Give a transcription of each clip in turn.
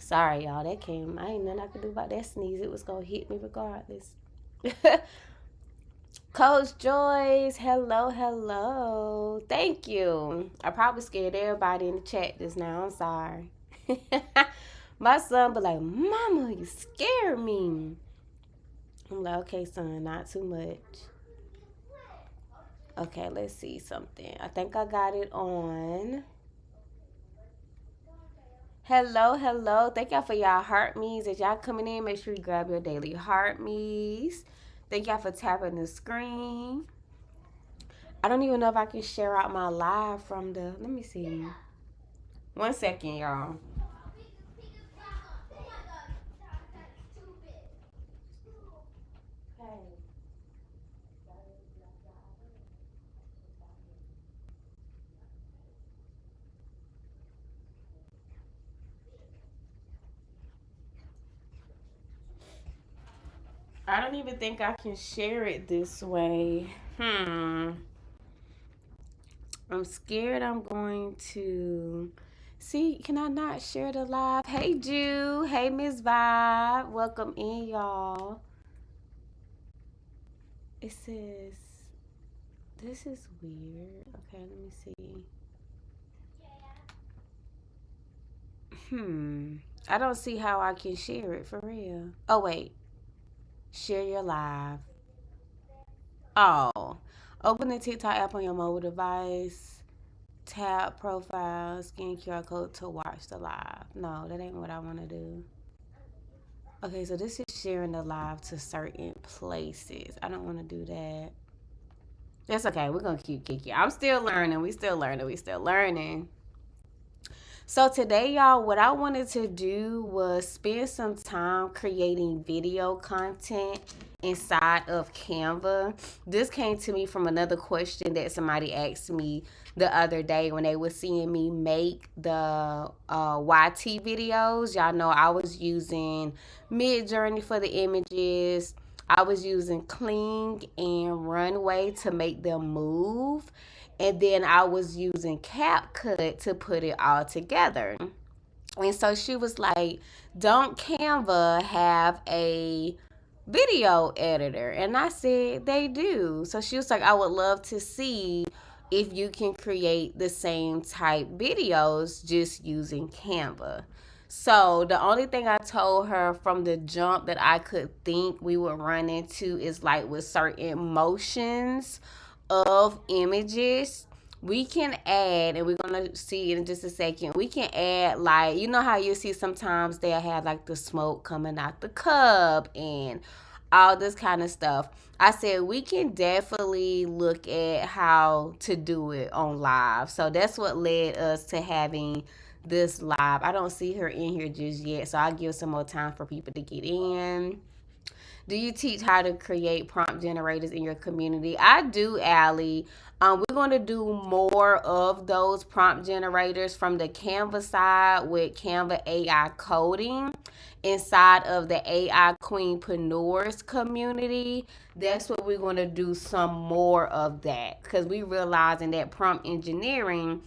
Sorry, y'all. That came. I ain't nothing I could do about that sneeze. It was gonna hit me regardless. Coach Joyce, hello, hello. Thank you. I probably scared everybody in the chat just now. I'm sorry. My son be like, Mama, you scared me. I'm like, okay, son, not too much. Okay, let's see something. I think I got it on. Hello, hello. Thank y'all for y'all heart me's. As y'all coming in, make sure you grab your daily heart me's. Thank y'all for tapping the screen. I don't even know if I can share out my live from the. Let me see. 1 second, y'all. I don't even think I can share it this way. I'm scared I'm going to. See, can I not share the live? Hey, Jew. Hey, Miss Vibe. Welcome in, y'all. It says, this is weird. Okay, let me see. I don't see how I can share it for real. Oh, wait. Share your live. Oh. Open the TikTok app on your mobile device. Tap profile, scan QR code to watch the live. No, that ain't what I want to do. Okay, so this is sharing the live to certain places. I don't want to do that. That's okay. We're going to keep kicking. I'm still learning. We still learning. We still learning. So today, y'all, what I wanted to do was spend some time creating video content inside of Canva. This came to me from another question that somebody asked me the other day when they were seeing me make the YT videos. Y'all know I was using Midjourney for the images. I was using Kling and Runway to make them move. And then I was using CapCut to put it all together. And so she was like, don't Canva have a video editor? And I said, they do. So she was like, I would love to see if you can create the same type videos just using Canva. So the only thing I told her from the jump that I could think we would run into is like with certain motions of images, we can add, and we're gonna see it in just a second. We can add, like, you know how you see sometimes they'll have like the smoke coming out the cup and all this kind of stuff. I said we can definitely look at how to do it on live. So that's what led us to having this live. I don't see her in here just yet, so I'll give some more time for people to get in. Do you teach how to create prompt generators in your community? I do, Allie. We're going to do more of those prompt generators from the Canva side with Canva AI coding inside of the AI Queenpreneurs community. That's what we're going to do some more of that because we realizing that prompt engineering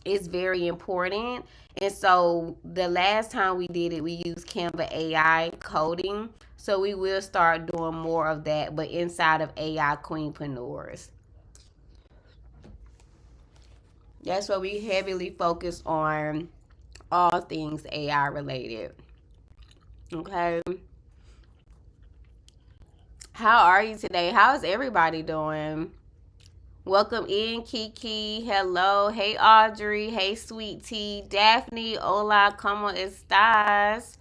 is very important. And so the last time we did it, we used Canva AI coding. So we will start doing more of that, but inside of AI Queenpreneurs. That's where we heavily focus on all things AI related. Okay. How are you today? How is everybody doing? Welcome in, Kiki. Hello. Hey, Audrey. Hey, Sweet Tea. Daphne. Hola, ¿cómo estás?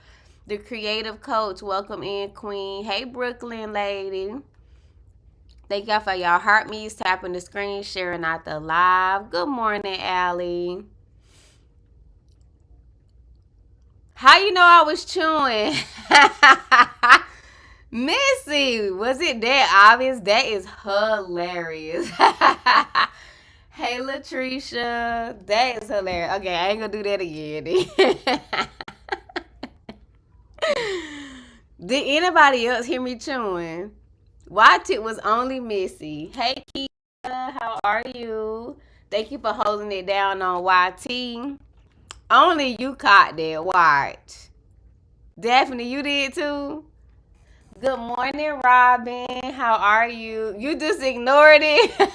The creative coach. Welcome in, Queen. Hey, Brooklyn lady. Thank y'all for y'all heart me's, tapping the screen, sharing out the live. Good morning, Allie. How you know I was chewing? Missy, was it that obvious? That is hilarious. Hey, Latricia. That is hilarious. Okay, I ain't gonna do that again. Did anybody else hear me chewing? Watch it was only Missy. Hey, Kia, how are you? Thank you for holding it down on YT. Only you caught that. Watch. Daphne, you did too? Good morning, Robin. How are you? You just ignored it.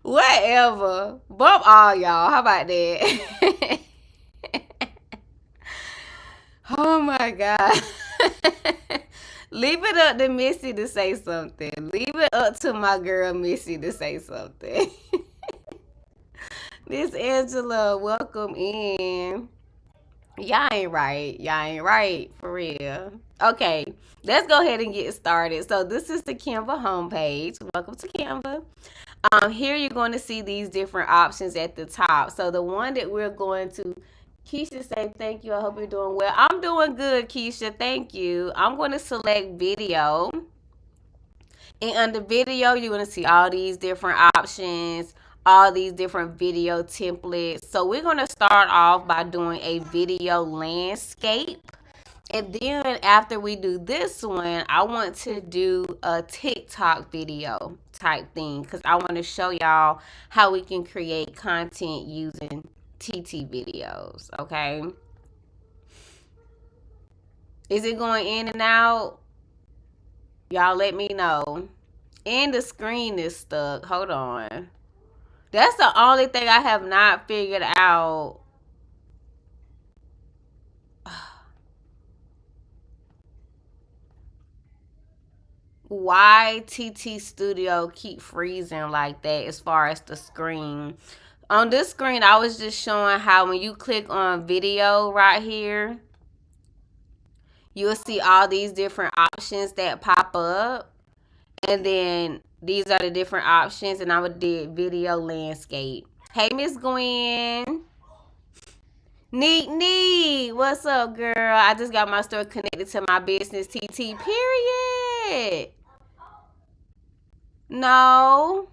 Whatever. Bump all y'all. How about that? Oh my God. Leave it up to Missy to say something. Leave it up to my girl Missy to say something. Miss Angela, welcome in. Y'all ain't right. Y'all ain't right. For real. Okay, let's go ahead and get started. So this is the Canva homepage. Welcome to Canva. Here you're going to see these different options at the top. So the one that we're going to, Keisha say thank you. I hope you're doing well. I'm doing good, Keisha. Thank you. I'm going to select video. And under video, you're going to see all these different options, all these different video templates. So we're going to start off by doing a video landscape. And then after we do this one, I want to do a TikTok video type thing because I want to show y'all how we can create content using TT videos. Okay. Is it going in and out? Y'all let me know. And the screen is stuck. Hold on. That's the only thing I have not figured out. Why TT Studio keep freezing like that as far as the screen. On this screen, I was just showing how when you click on video right here, you'll see all these different options that pop up. And then these are the different options. And I would did video landscape. Hey, Miss Gwen. Neat. What's up, girl? I just got my store connected to my business, TT. Period. No.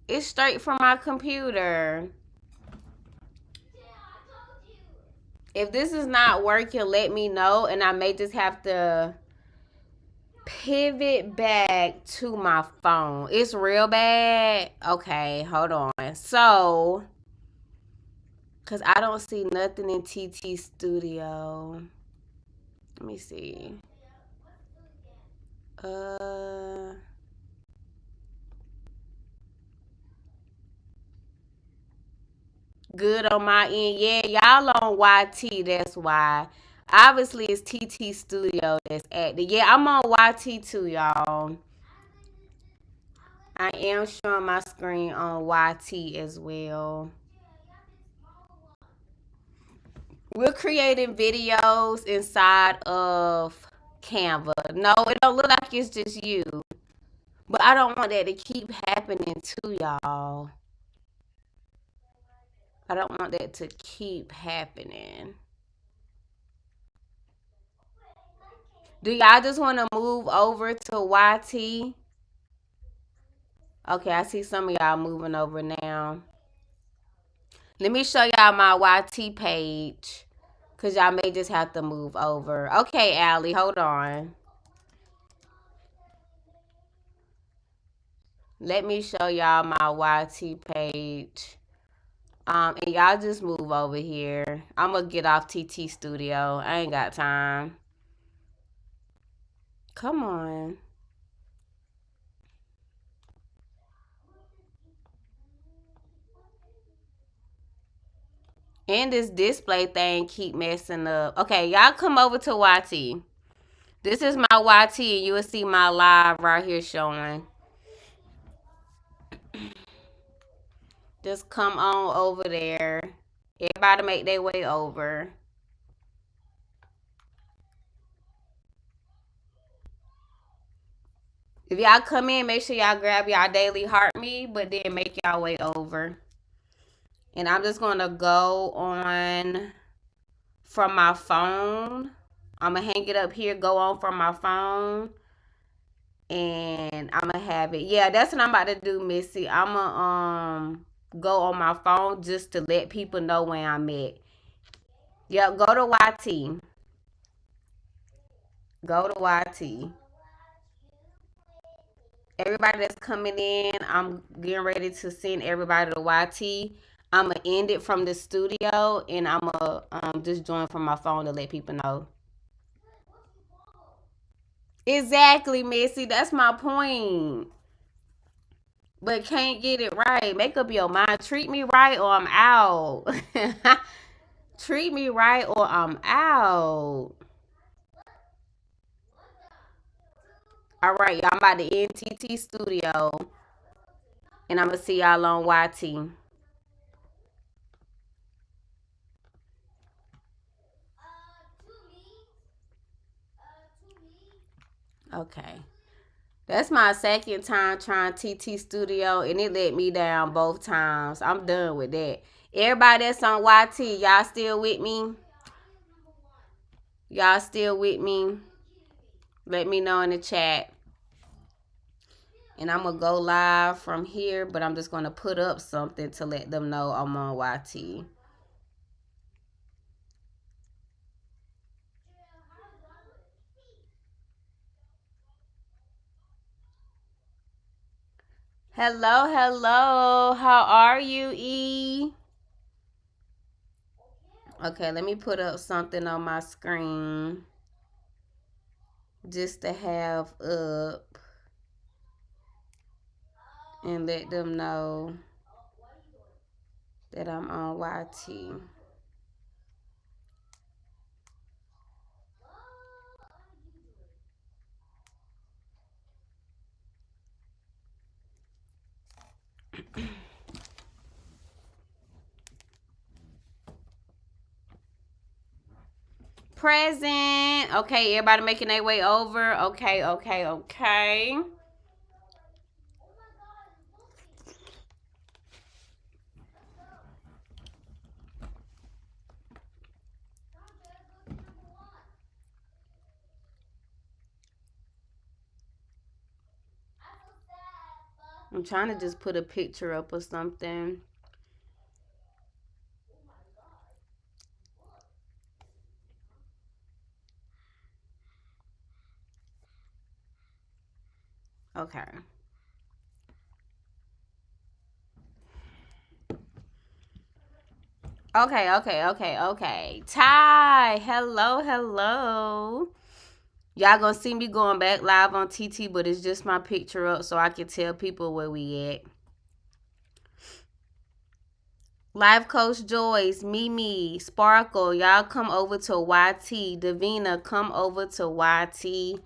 It's straight from my computer. If this is not working, let me know. And I may just have to pivot back to my phone. It's real bad. Okay, hold on. So, because I don't see nothing in TT Studio. Let me see. Good on my end. Yeah, y'all on YT. That's why. Obviously, it's TT Studio that's active. Yeah, I'm on YT too, y'all. I am showing my screen on YT as well. We're creating videos inside of Canva. No, it don't look like it's just you. But I don't want that to keep happening to y'all. I don't want that to keep happening. Do y'all just want to move over to YT? Okay, I see some of y'all moving over now. Let me show y'all my YT page. Because y'all may just have to move over. Okay, Allie, hold on. Let me show y'all my YT page. And y'all just move over here. I'm going to get off TT Studio. I ain't got time. Come on. And this display thing keep messing up. Okay, y'all come over to YT. This is my YT, and you will see my live right here showing. Just come on over there. Everybody make their way over. If y'all come in, make sure y'all grab y'all daily heart me, but then make y'all way over. And I'm just going to go on from my phone. I'm going to hang it up here, go on from my phone. And I'm going to have it. Yeah, that's what I'm about to do, Missy. I'm going to go on my phone just to let people know where I'm at. Yep, go to YT. Go to YT. Everybody that's coming in, I'm getting ready to send everybody to YT. I'm going to end it from the studio, and I'm going to just join from my phone to let people know. Exactly, Missy. That's my point. But can't get it right. Make up your mind. Treat me right or I'm out. Treat me right or I'm out. All right, y'all. I'm about to end TT Studio. And I'm going to see y'all on YT. Okay. That's my second time trying TT Studio, and it let me down both times. I'm done with that. Everybody that's on YT, y'all still with me? Y'all still with me? Let me know in the chat. And I'm going to go live from here, but I'm just going to put up something to let them know I'm on YT. Hello, hello. How are you, E? Okay, let me put up something on my screen just to have up and let them know that I'm on YT. Present. Okay, everybody making their way over. Okay, okay, okay. I'm trying to just put a picture up or something. Okay. Okay. Ty, hello, hello. Y'all gonna see me going back live on TT, but it's just my picture up so I can tell people where we at. Life Coach Joyce, Mimi, Sparkle, y'all come over to YT. Davina, come over to YT.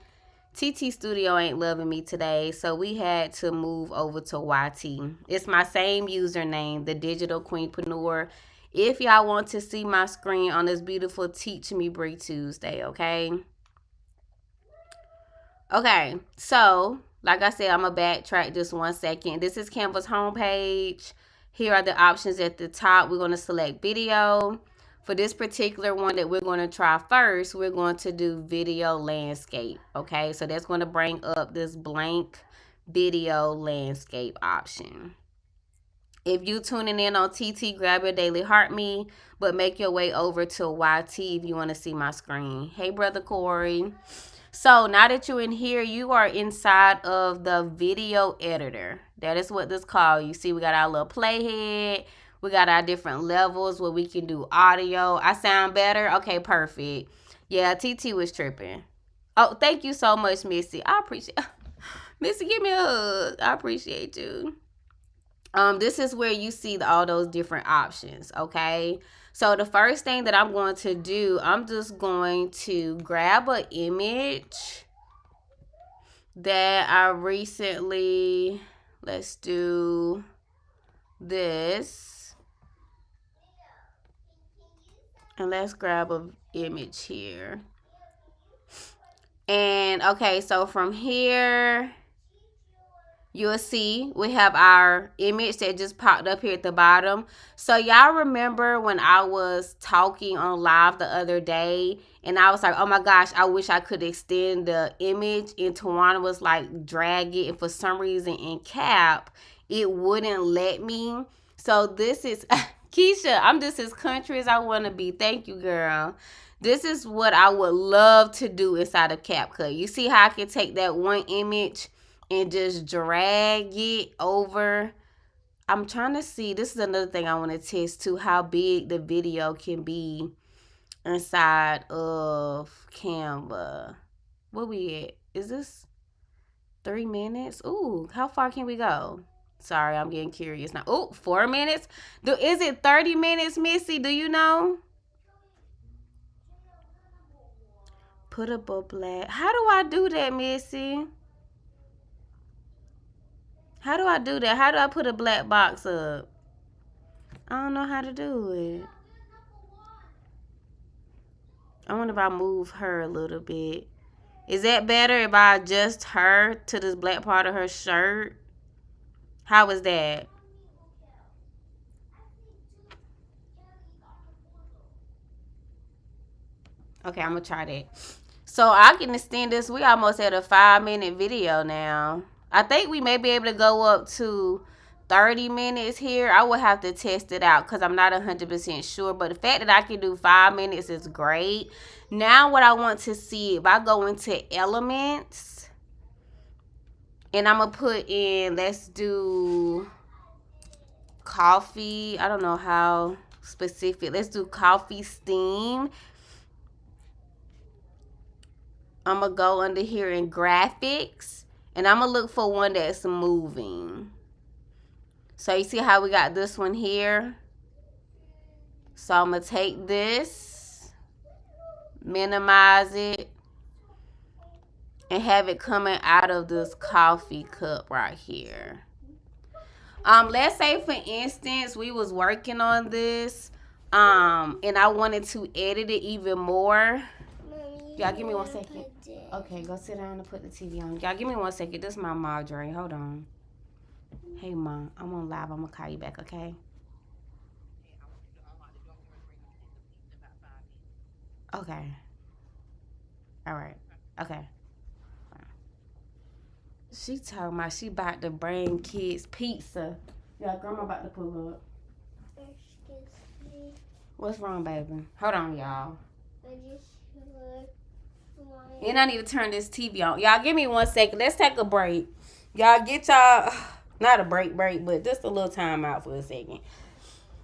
TT Studio ain't loving me today, so we had to move over to YT. It's my same username, the Digital Queenpreneur. If y'all want to see my screen on this beautiful Teach Me Bree Tuesday, okay? Okay, so like I said, I'm going to backtrack just 1 second. This is Canva's homepage. Here are the options at the top. We're going to select video. For this particular one that we're going to try first, we're going to do video landscape. Okay, so that's going to bring up this blank video landscape option. If you tuning in on TT, grab your daily heart me, but make your way over to YT if you want to see my screen. Hey, Brother Corey. So now that you're in here, you are inside of the video editor. That is what this called. You see we got our little playhead. We got our different levels where we can do audio. I sound better? Okay, perfect. Yeah, TT was tripping. Oh, thank you so much, Missy. I appreciate Missy, give me a hug. I appreciate you. This is where you see all those different options, okay? So the first thing that I'm going to do, I'm just going to grab an image that I recently, let's do this. And let's grab an image here. And okay, so from here, you'll see we have our image that just popped up here at the bottom. So y'all remember when I was talking on live the other day and I was like, oh my gosh, I wish I could extend the image, and Tawana was like, drag it, and for some reason in Cap it wouldn't let me. So this is Keisha, I'm just as country as I want to be. Thank you, girl. This is what I would love to do inside of CapCut. You see how I can take that one image and just drag it over I'm trying to see. This is another thing I want to test too, how big the video can be inside of Canva. Where we at? Is this 3 minutes? Ooh, how far can we go? Sorry, I'm getting curious now. Oh, 4 minutes? Is it 30 minutes, Missy? Do you know? Put up a black. How do I do that, Missy? How do I do that? How do I put a black box up? I don't know how to do it. I wonder if I move her a little bit. Is that better if I adjust her to this black part of her shirt? How is that? Okay, I'm going to try that. So I can extend this. We almost at a 5-minute video now. I think we may be able to go up to 30 minutes here. I will have to test it out because I'm not 100% sure. But the fact that I can do 5 minutes is great. Now what I want to see, if I go into elements, and I'm going to put in, let's do coffee. I don't know how specific. Let's do coffee steam. I'm going to go under here in graphics. And I'm going to look for one that's moving. So you see how we got this one here? So I'm going to take this, minimize it, and have it coming out of this coffee cup right here. Let's say for instance we was working on this and I wanted to edit it even more. Y'all give me 1 second. Okay, go sit down and put the TV on. Y'all give me 1 second. This is my Marjorie. Hold on. Hey Mom, I'm on live. I'm gonna call you back, okay? Okay. All right. Okay. She talking about she about to bring kids pizza. Yeah, grandma about to pull up. Excuse me. What's wrong, baby? Hold on, y'all. I just and I need to turn this TV on. Y'all give me 1 second. Let's take a break. Y'all get y'all, not a break, but just a little time out for a second.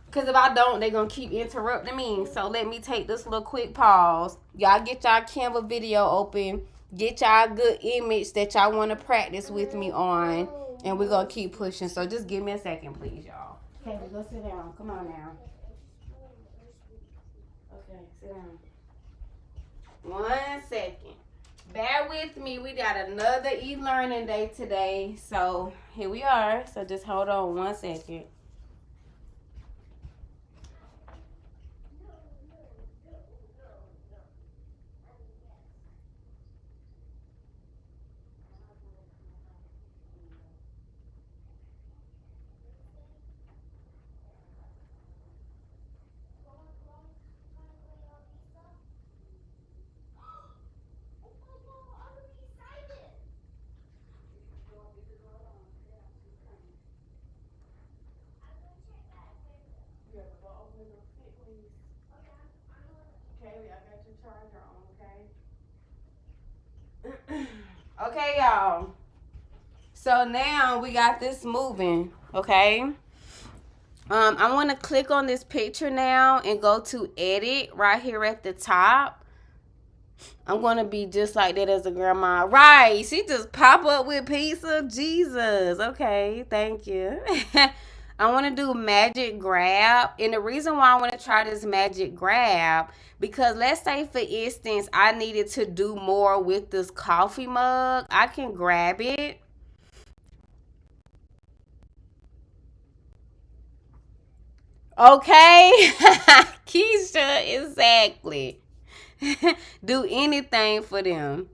Because if I don't, they're going to keep interrupting me. So let me take this little quick pause. Y'all get y'all Canva video open. Get y'all a good image that y'all want to practice with me on. And we're going to keep pushing. So just give me a second, please, y'all. Okay, go sit down. Come on now. Okay, sit down. 1 second. Bear with me. We got another e-learning day today. So here we are. So just hold on 1 second. Okay, y'all. So now we got this moving, okay? I want to click on this picture now and go to edit right here at the top. I'm going to be just like that as a grandma. Right. She just pop up with pizza. Jesus. Okay. Thank you. I want to do magic grab. And the reason why I want to try this magic grab, because let's say, for instance, I needed to do more with this coffee mug. I can grab it. Okay. Keisha, exactly. Do anything for them.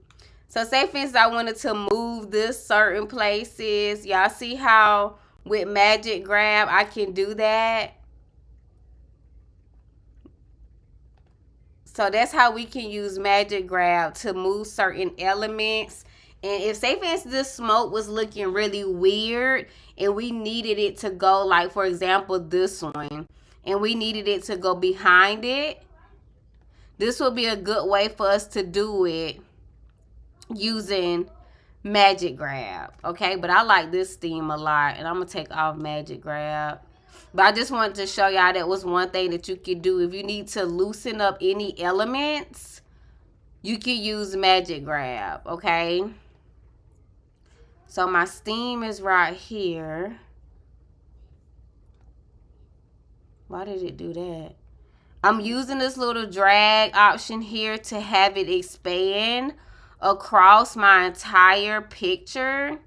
So say for instance I wanted to move this certain places. Y'all see how with magic grab I can do that? So that's how we can use magic grab to move certain elements. And if say for instance this smoke was looking really weird and we needed it to go, like for example this one, and we needed it to go behind it, this would be a good way for us to do it using Magic Grab, okay? But I like this theme a lot, and I'm going to take off Magic Grab. But I just wanted to show y'all that was one thing that you could do. If you need to loosen up any elements, you can use Magic Grab, okay? So my steam is right here. Why did it do that? I'm using this little drag option here to have it expand across my entire picture.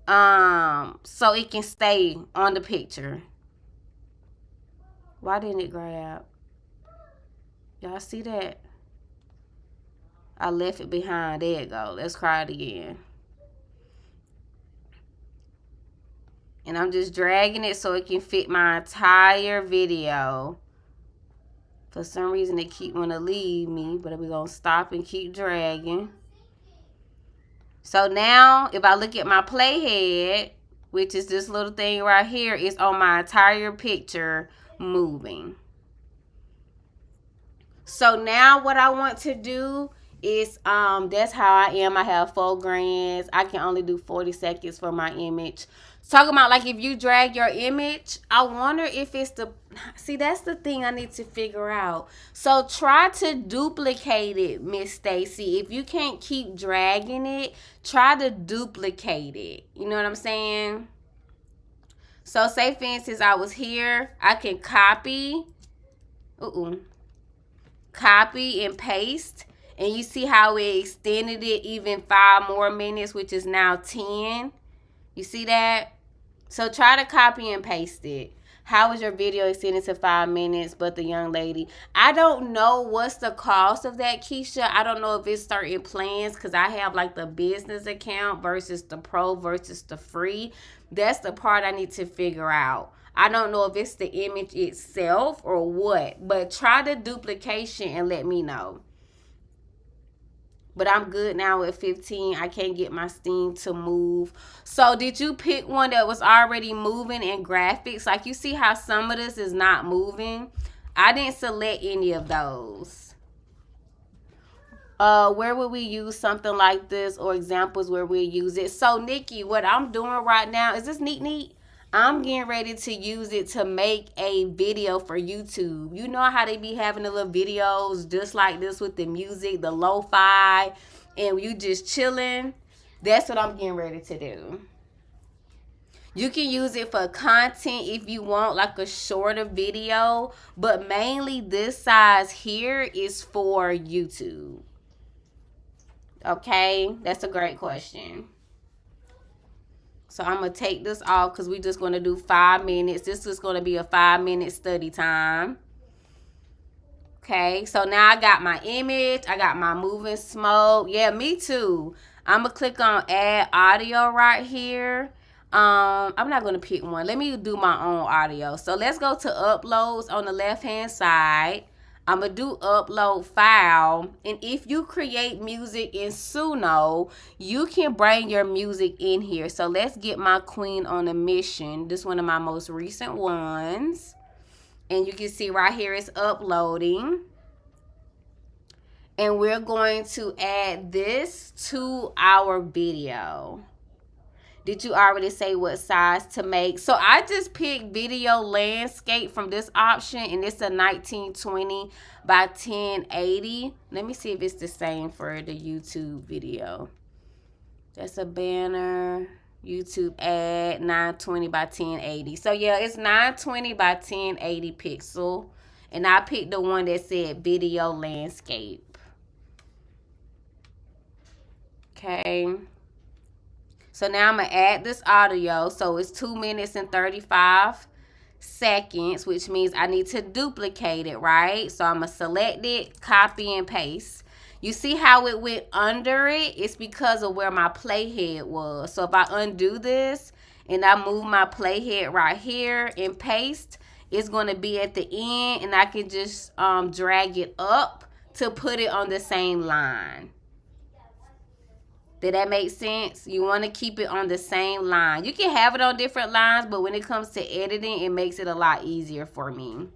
So it can stay on the picture. Why didn't it grab? Y'all see that? I left it behind. There it go. Let's try it again. And I'm just dragging it so it can fit my entire video. For some reason, they keep want to leave me, but we're going to stop and keep dragging. So now, if I look at my playhead, which is this little thing right here, it's on my entire picture moving. So now what I want to do is, that's how I am. I have 4 grands. I can only do 40 seconds for my image. Talking about like if you drag your image, I wonder if it's the, see, that's the thing I need to figure out. So try to duplicate it, Miss Stacy. If you can't keep dragging it, try to duplicate it. You know what I'm saying? So say for instance, I was here, I can copy, copy and paste. And you see how it extended it even 5 more minutes, which is now 10. You see that? So try to copy and paste it. How was your video extended to 5 minutes, but the young lady? I don't know what's the cost of that, Keisha. I don't know if it's certain plans because I have like the business account versus the pro versus the free. That's the part I need to figure out. I don't know if it's the image itself or what, but try the duplication and let me know. But I'm good now at 15. I can't get my steam to move. So did you pick one that was already moving in graphics? Like you see how some of this is not moving? I didn't select any of those. Where would we use something like this or examples where we use it? So Nikki, what I'm doing right now, is this neat? I'm getting ready to use it to make a video for YouTube. You know how they be having the little videos just like this with the music, the lo-fi, and you just chilling? That's what I'm getting ready to do. You can use it for content if you want like a shorter video, but mainly this size here is for YouTube. Okay, that's a great question. So I'm going to take this off because we're just going to do 5 minutes. This is going to be a 5-minute study time. Okay, so now I got my image. I got my moving smoke. Yeah, me too. I'm going to click on add audio right here. I'm not going to pick one. Let me do my own audio. So let's go to uploads on the left-hand side. I'm going to do upload file. And if you create music in Suno, you can bring your music in here. So let's get my Queen on a Mission. This is one of my most recent ones. And you can see right here it's uploading. And we're going to add this to our video. Did you already say what size to make? So I just picked video landscape from this option, and it's a 1920 by 1080. Let me see if it's the same for the YouTube video. That's a banner, YouTube ad, 920 by 1080. So yeah, it's 920 by 1080 pixel. And I picked the one that said video landscape. Okay. So now I'm going to add this audio. So it's 2 minutes and 35 seconds, which means I need to duplicate it, right? So I'm going to select it, copy and paste. You see how it went under it? It's because of where my playhead was. So if I undo this and I move my playhead right here and paste, it's going to be at the end, and I can just drag it up to put it on the same line. Did that make sense? You want to keep it on the same line. You can have it on different lines, but when it comes to editing, it makes it a lot easier for me.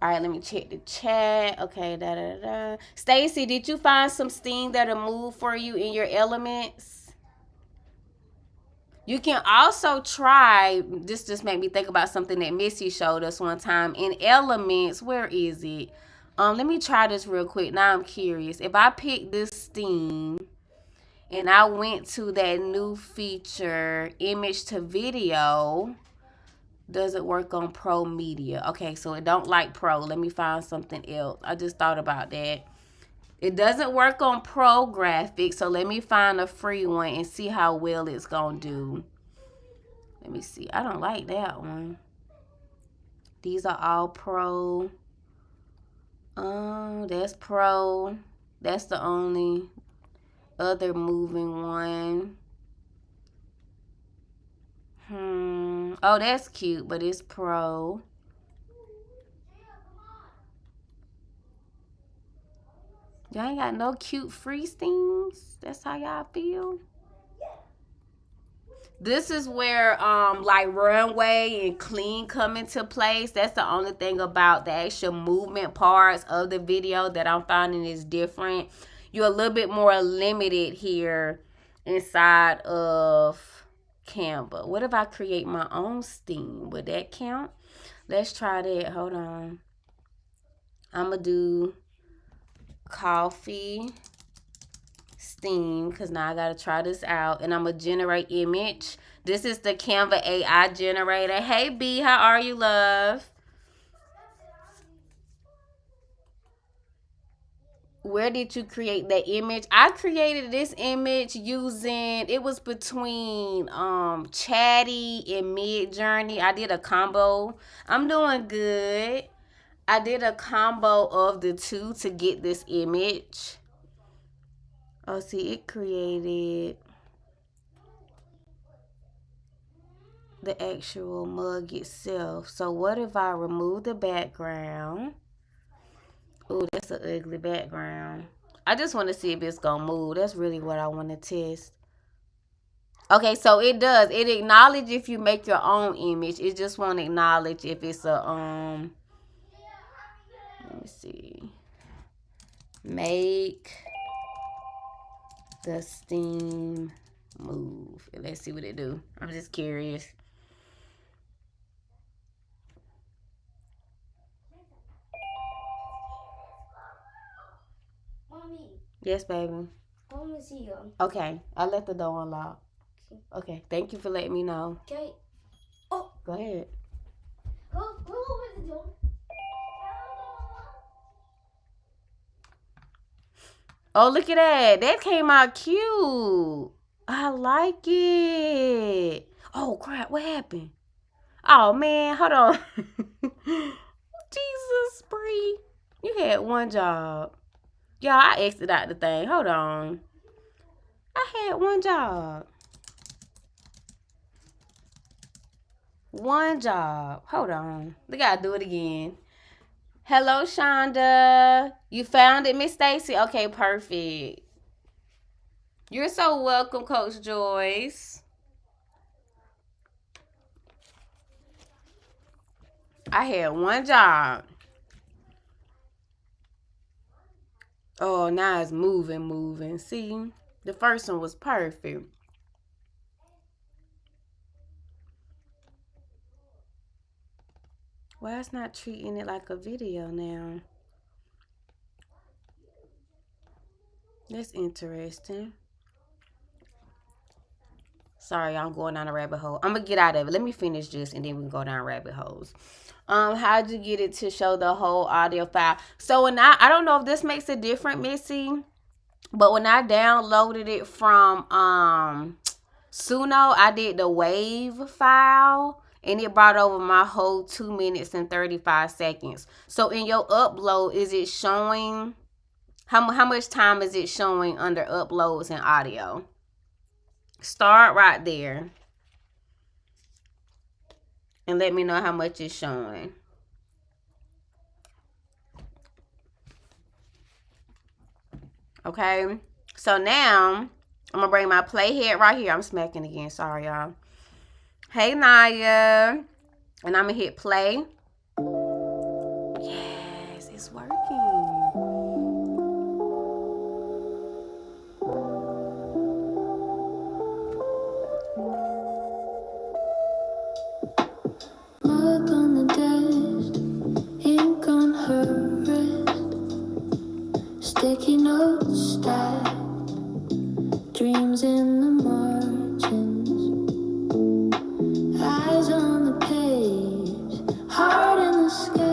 All right, let me check the chat. Okay, Stacy, did you find some steam that'll move for you in your elements? You can also try, this just made me think about something that Missy showed us one time. In elements, where is it? Let me try this real quick. Now I'm curious. If I pick this steam and I went to that new feature, image to video, does it work on pro media? Okay, so it don't like pro. Let me find something else. I just thought about that. It doesn't work on pro graphics, so let me find a free one and see how well it's gonna do. Let me see. I don't like that one. These are all pro. That's pro. That's the only other moving one. Oh, that's cute, but it's pro. Y'all ain't got no cute free things? That's how y'all feel? This is where like runway and clean come into place. That's the only thing about the actual movement parts of the video that I'm finding is different. You're a little bit more limited here inside of Canva. What if I create my own steam? Would that count? Let's try that. Hold on. I'm going to do coffee steam because now I got to try this out. And I'm going to generate image. This is the Canva AI generator. Hey, B, how are you, love? Where did you create that image? I created this image using, it was between Chatty and Midjourney. I did a combo. I'm doing good. I did a combo of the two to get this image. Oh, see, it created the actual mug itself. So what if I remove the background? Oh, that's an ugly background. I just want to see if it's going to move. That's really what I want to test. Okay, so it does. It acknowledges if you make your own image. It just won't acknowledge if it's a, let me see. Make the steam move. Let's see what it do. I'm just curious. Mommy. Yes, baby. I want to see you. Okay, I let the door unlock. Okay, thank you for letting me know. Okay. Oh, go ahead. Go over the door. Oh, look at that. That came out cute. I like it. Oh, crap. What happened? Oh, man. Hold on. Jesus, Bree. You had one job. Y'all, I exited out the thing. Hold on. I had one job. One job. Hold on. We got to do it again. Hello, Shonda. You found it, Miss Stacy? Okay, perfect. You're so welcome, Coach Joyce. I had one job. Oh, now it's moving. See? The first one was perfect. Why it's not treating it like a video now? That's interesting. Sorry, I'm going down a rabbit hole. I'm going to get out of it. Let me finish this and then we can go down rabbit holes. How'd you get it to show the whole audio file? So when I don't know if this makes a difference, Missy, but when I downloaded it from Suno, I did the wave file and it brought over my whole 2 minutes and 35 seconds. So in your upload, is it showing, how much time is it showing under uploads and audio? Start right there. And let me know how much it's showing. Okay. So now, I'm going to bring my playhead right here. I'm smacking again. Sorry, y'all. Hey, Naya. And I'm going to hit play. Yeah. It's working. Mug on the desk, ink on her wrist, sticky notes stacked, dreams in the margins, eyes on the page, heart in the sky.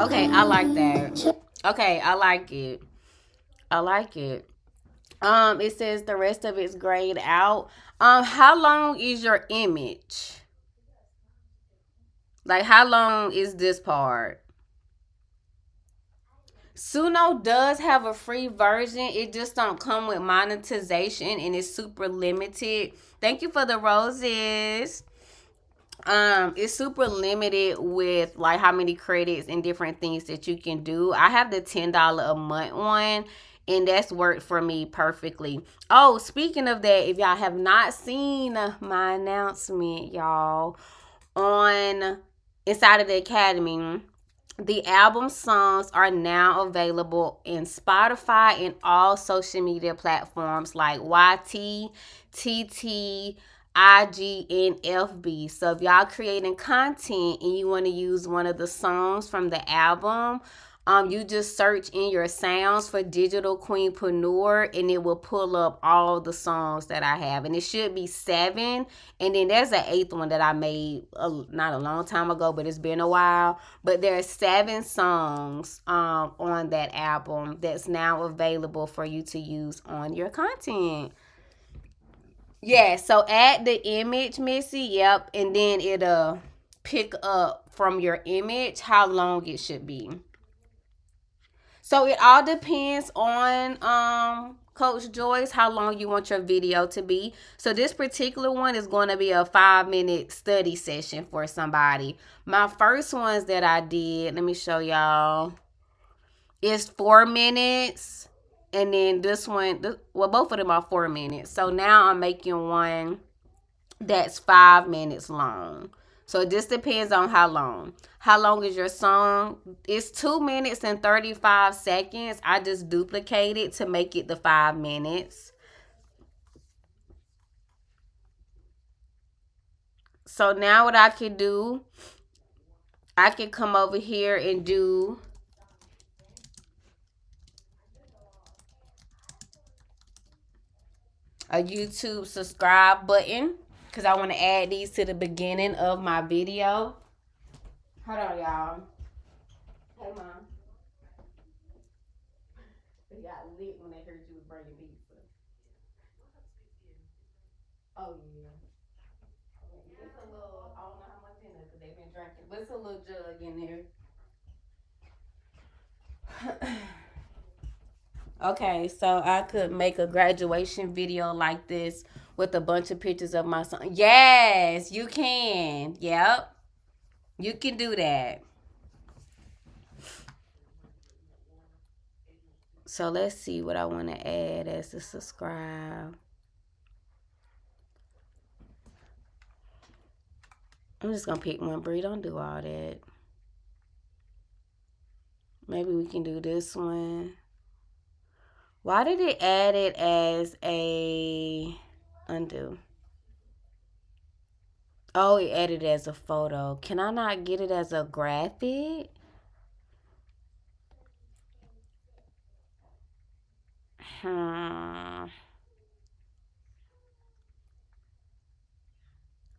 Okay, I like that. Okay, I like it. I like it. It says the rest of it's grayed out. How long is your image? Like, how long is this part? Suno does have a free version. It just don't come with monetization and it's super limited. Thank you for the roses. It's super limited with like how many credits and different things that you can do. I have the $10 a month one, and that's worked for me perfectly. Oh, speaking of that, if y'all have not seen my announcement, y'all, on inside of the academy, the album songs are now available in Spotify and all social media platforms like YT, TT, IG, and FB. So if y'all creating content and you want to use one of the songs from the album, you just search in your sounds for Digital Queenpreneur and it will pull up all the songs that I have. And it should be 7. And then there's an 8th one that I made not a long time ago, but it's been a while. But there's 7 songs on that album that's now available for you to use on your content. Yeah, so add the image, Missy. Yep. And then it'll pick up from your image how long it should be. So it all depends on Coach Joyce how long you want your video to be. So this particular one is going to be a 5-minute study session for somebody. My first ones that I did, let me show y'all, is 4 minutes. And then this one, well, both of them are 4 minutes. So now I'm making one that's 5 minutes long. So it just depends on how long. How long is your song? It's 2 minutes and 35 seconds. I just duplicated to make it the 5 minutes. So now what I can do, I can come over here and do a YouTube subscribe button because I want to add these to the beginning of my video. Hold on, y'all. Hey, Mom. They got lit when they heard you was bringing pizza. Oh, yeah. It's a little, I don't know how much in there because they've been drinking, but it's a little jug in there. Okay, so I could make a graduation video like this with a bunch of pictures of my son. Yes, you can. Yep. You can do that. So let's see what I want to add as a subscribe. I'm just going to pick one, Bree. Don't do all that. Maybe we can do this one. Why did it add it as a undo? Oh, it added it as a photo. Can I not get it as a graphic?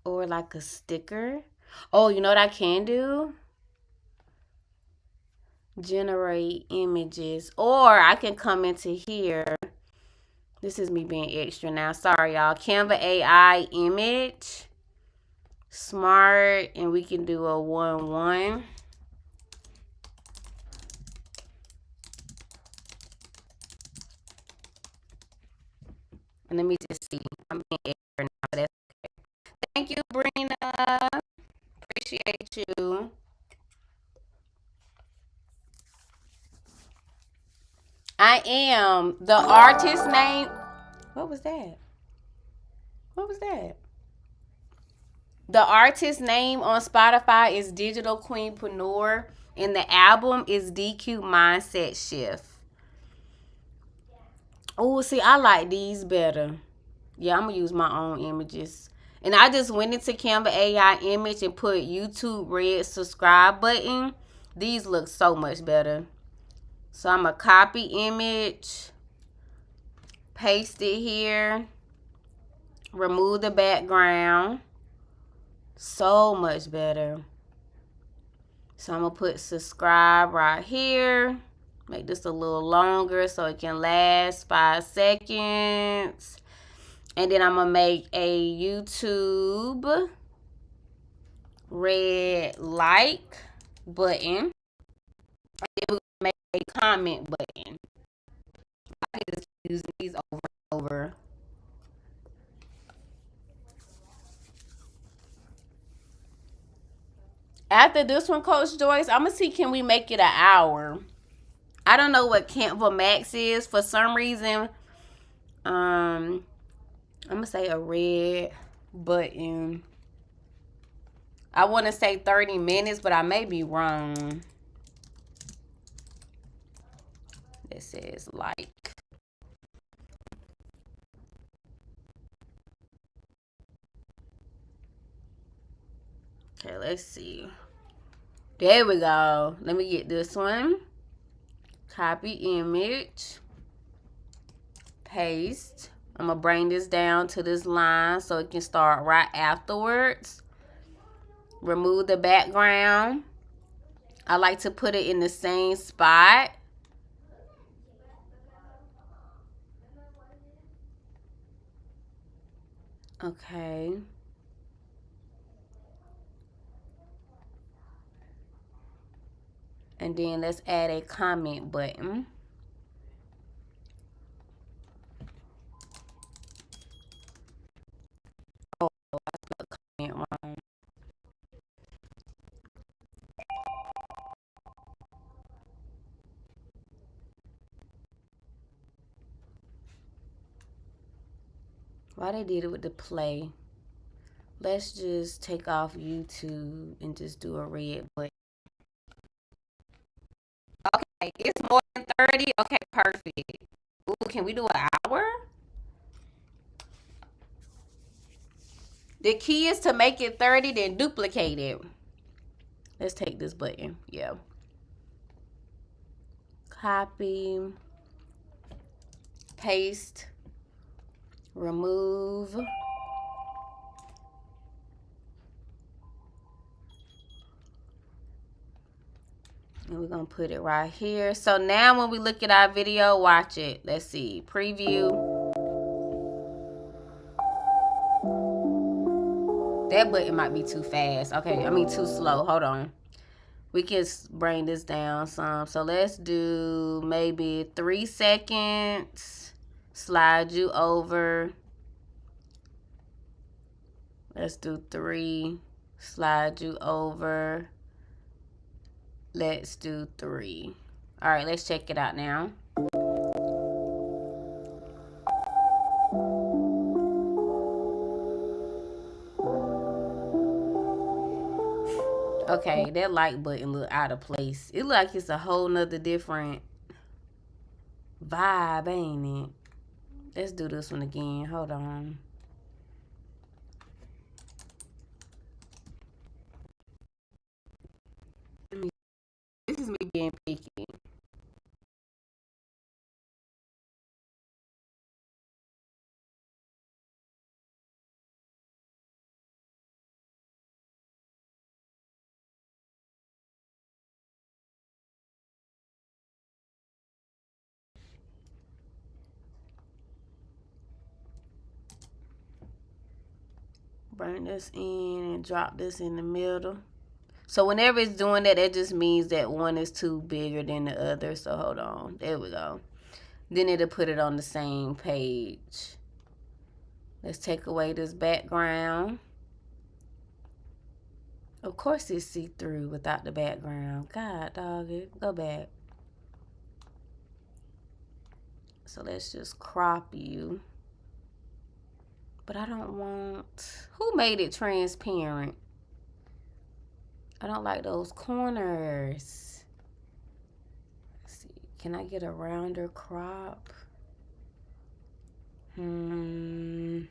Or like a sticker. Oh, you know what I can do? Generate images. Or I can come into here. This is me being extra now. Sorry, y'all. Canva AI image. Smart. And we can do a 1-1. And let me just see. I'm being extra now. But that's okay. Thank you, Brina. Appreciate you. I am. The artist name. What was that? What was that? The artist name on Spotify is Digital Queenpreneur. And the album is DQ Mindset Shift. Oh, see, I like these better. Yeah, I'm going to use my own images. And I just went into Canva AI image and put YouTube red subscribe button. These look so much better. So I'm going to copy image, paste it here, remove the background. So much better. So I'm going to put subscribe right here. Make this a little longer so it can last 5 seconds. And then I'm going to make a YouTube red like button. And then we're going to make a comment button. I can just use these over and over. After this one, Coach Joyce, I'm going to see can we make it an hour. I don't know what Canva Max is. For some reason, I'm going to say a red button. I want to say 30 minutes, but I may be wrong. It says like. Okay, let's see. There we go. Let me get this one. Copy image. Paste. I'm going to bring this down to this line so it can start right afterwards. Remove the background. I like to put it in the same spot. Okay. And then let's add a comment button. Oh, I spelled comment wrong. Why they did it with the play? Let's just take off YouTube and just do a red button. Okay, it's more than 30. Okay, perfect. Ooh, can we do an hour? The key is to make it 30, then duplicate it. Let's take this button. Yeah. Copy. Paste. Remove. And we're going to put it right here. So now when we look at our video, watch it. Let's see. Preview. That button might be too fast. Okay, I mean too slow. Hold on. We can bring this down some. So let's do maybe 3 seconds. Slide you over. Let's do 3. Slide you over. Let's do 3. All right, let's check it out now. Okay, that like button look out of place. It look like it's a whole nother different vibe, ain't it? Let's do this one again. Hold on. This is me being picky. Bring this in and drop this in the middle. So whenever it's doing that, that just means that one is too bigger than the other. So hold on. There we go. Then it'll put it on the same page. Let's take away this background. Of course it's see-through without the background. God, dog it. Go back. So let's just crop you. But I don't want... Who made it transparent? I don't like those corners. Let's see. Can I get a rounder crop? We're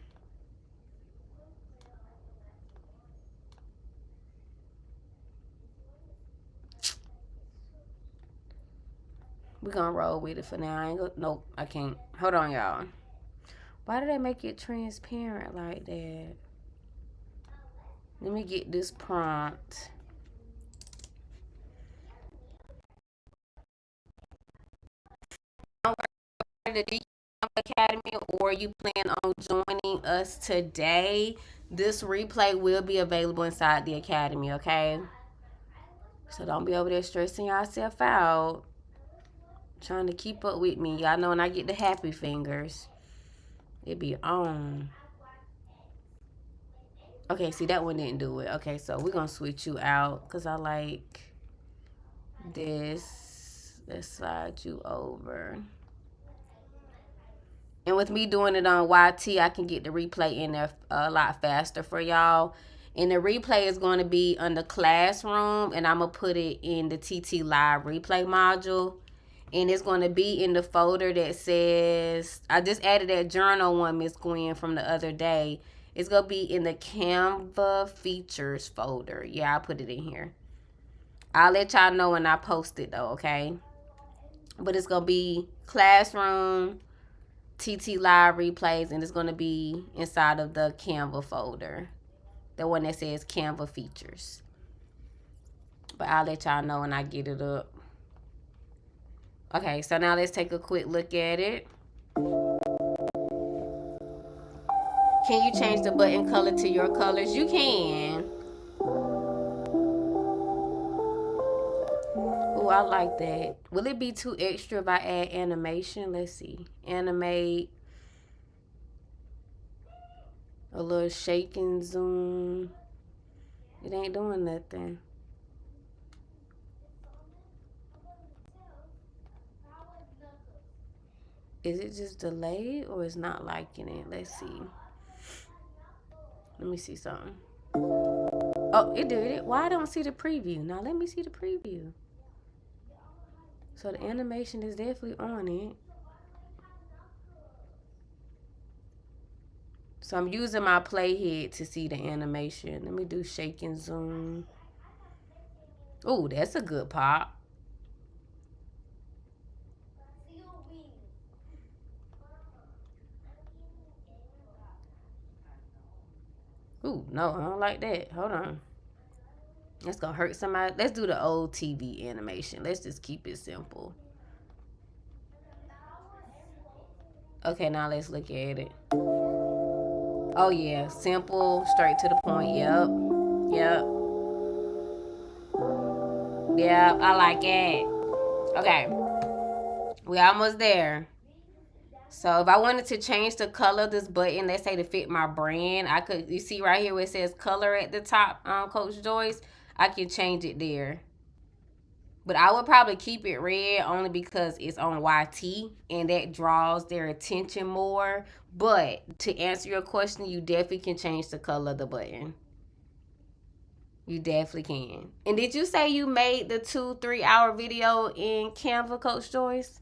gonna roll with it for now. I ain't go. Nope, I can't. Hold on, y'all. Why did they make it transparent like that? Let me get this prompt. The Canva Academy, or you plan on joining us today, this replay will be available inside the Academy, okay? So don't be over there stressing yourself out, trying to keep up with me. Y'all know when I get the happy fingers, it be on. Okay, see, that one didn't do it. Okay, so we're going to switch you out because I like this. Let's slide you over. And with me doing it on YT, I can get the replay in there a lot faster for y'all. And the replay is going to be under Classroom, and I'm going to put it in the TT Live replay module. And it's going to be in the folder that says, I just added that journal one, Miss Gwen, from the other day. It's going to be in the Canva features folder. Yeah, I put it in here. I'll let y'all know when I post it, though, okay? But it's going to be Classroom, TT Live replays, and it's going to be inside of the Canva folder, the one that says Canva features. But I'll let y'all know when I get it up. Okay, so now let's take a quick look at it. Can you change the button color to your colors? You can. Oh, I like that. Will it be too extra if I add animation? Let's see. Animate. A little shake and zoom. It ain't doing nothing. Is it just delayed or is not liking it? Let's see. Let me see something. Oh, it did it. Why I don't see the preview? Now let me see the preview. So the animation is definitely on it. So I'm using my playhead to see the animation. Let me do shake and zoom. Oh, that's a good pop. Ooh, no, I don't like that. Hold on. That's gonna hurt somebody. Let's do the old TV animation. Let's just keep it simple. Okay, now let's look at it. Oh yeah, simple, straight to the point. Yep. Yep, I like it. Okay. We almost there. So if I wanted to change the color of this button, let's say to fit my brand, I could, you see right here where it says color at the top, Coach Joyce, I can change it there. But I would probably keep it red only because it's on YT and that draws their attention more. But to answer your question, you definitely can change the color of the button. You definitely can. And did you say you made the 2-3 hour video in Canva, Coach Joyce?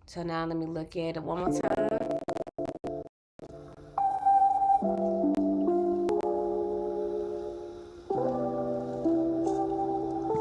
So now let me look at it one more time.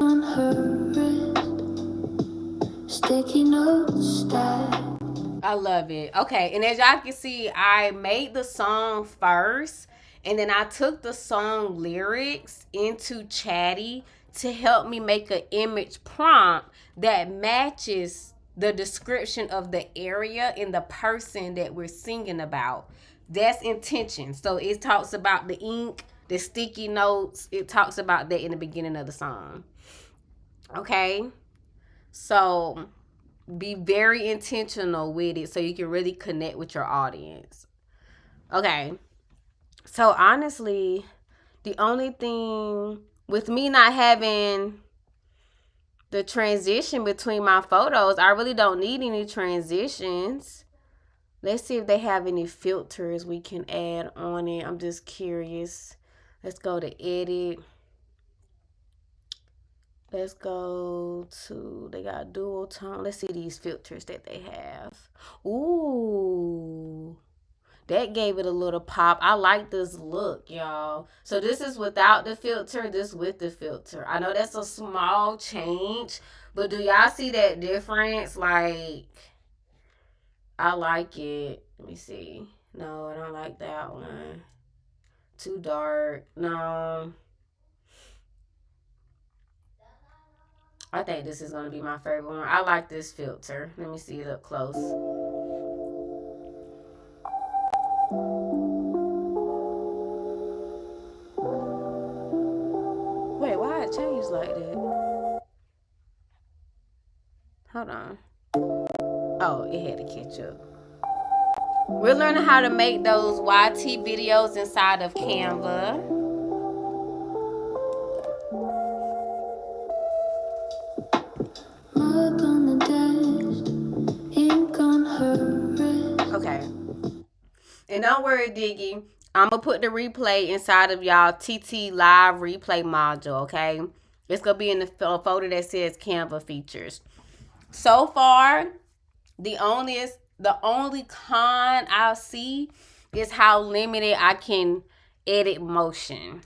On her wrist, sticky notes stacked. I love it. Okay, and as y'all can see, I made the song first, and then I took the song lyrics into Chatty to help me make an image prompt that matches the description of the area and the person that we're singing about. That's intention. So it talks about the ink, the sticky notes. It talks about that in the beginning of the song. Okay? So be very intentional with it so you can really connect with your audience. Okay. So honestly, the only thing with me not having the transition between my photos, I really don't need any transitions. Let's see if they have any filters we can add on it. I'm just curious. Let's go to edit. Let's go to, they got dual tone. Let's see these filters that they have. Ooh, that gave it a little pop. I like this look, y'all. So this is without the filter, this with the filter. I know that's a small change, but do y'all see that difference? Like, I like it. Let me see. No, I don't like that one. Too dark. No. I think this is going to be my favorite one. I like this filter. Let me see it up close. Wait, why it changed like that? Hold on. Oh, it had to catch up. We're learning how to make those YT videos inside of Canva. Mug on the desk, ink on her wrist. Okay. And don't worry, Diggy. I'm going to put the replay inside of y'all TT Live replay module, okay? It's going to be in the folder that says Canva features. So far, the only con I see is how limited I can edit motion.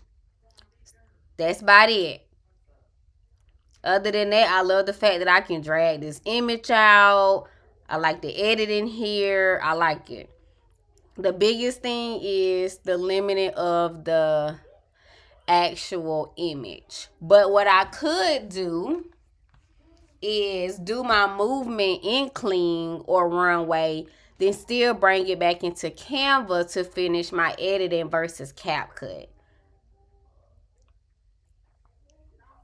That's about it. Other than that, I love the fact that I can drag this image out. I like the editing here. I like it. The biggest thing is the limiting of the actual image. But what I could do is do my movement in clean or runway, then still bring it back into Canva to finish my editing versus CapCut.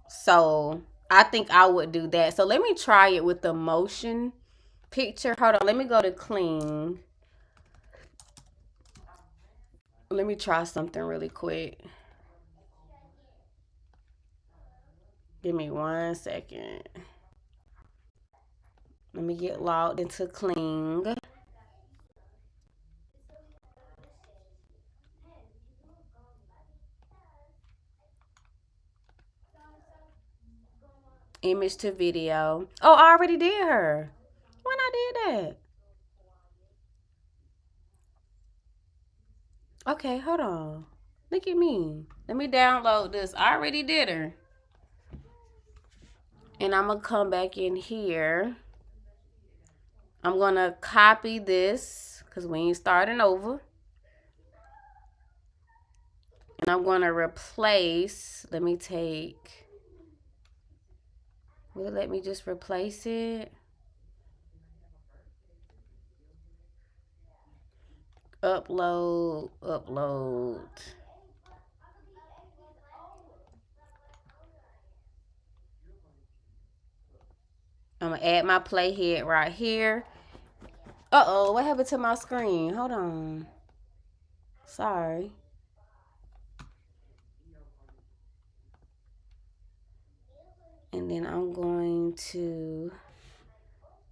So I think I would do that. So let me try it with the motion picture. Hold on, let me go to clean. Let me try something really quick. Give me 1 second. Let me get logged into clean. Image to video. Oh, I already did her. When I did that. Okay, hold on. Look at me. Let me download this. I already did her. And I'm going to come back in here. I'm going to copy this because we ain't starting over. And I'm going to replace. Let me take. Will it let me just replace it? Upload. I'm going to add my playhead right here. Uh-oh, what happened to my screen? Hold on. Sorry. And then I'm going to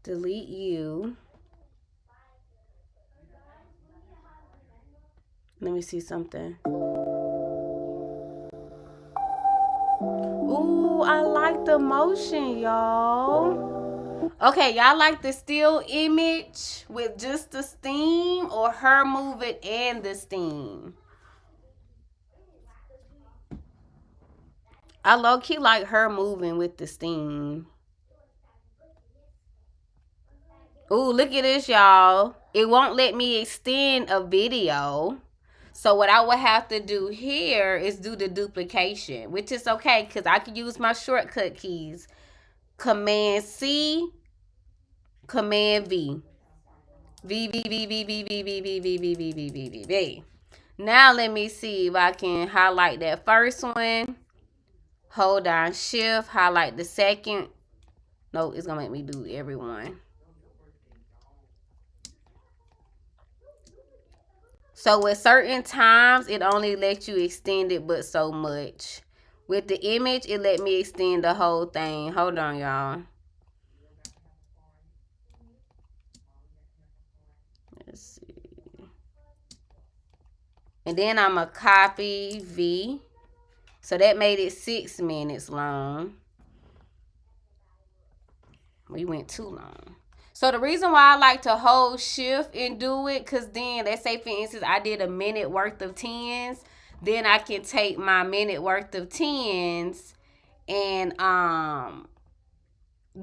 delete you. Let me see something. Ooh, I like the motion, y'all. Okay, y'all like the still image with just the steam or her moving and the steam? I low-key like her moving with the steam. Ooh, look at this, y'all. It won't let me extend a video. So what I would have to do here is do the duplication, which is okay because I can use my shortcut keys. Command C, Command V. V, V, V, V, V, V, V, V, V, V, V, V, V, V, V. Now let me see if I can highlight that first one. Hold down Shift, highlight the second. No, it's going to make me do everyone. So with certain times, it only lets you extend it but so much. With the image, it let me extend the whole thing. Hold on, y'all. Let's see. And then I'm going to copy V. So that made it 6 minutes long. We went too long. So the reason why I like to hold shift and do it, because then let's say for instance I did a minute worth of tens, then I can take my minute worth of tens and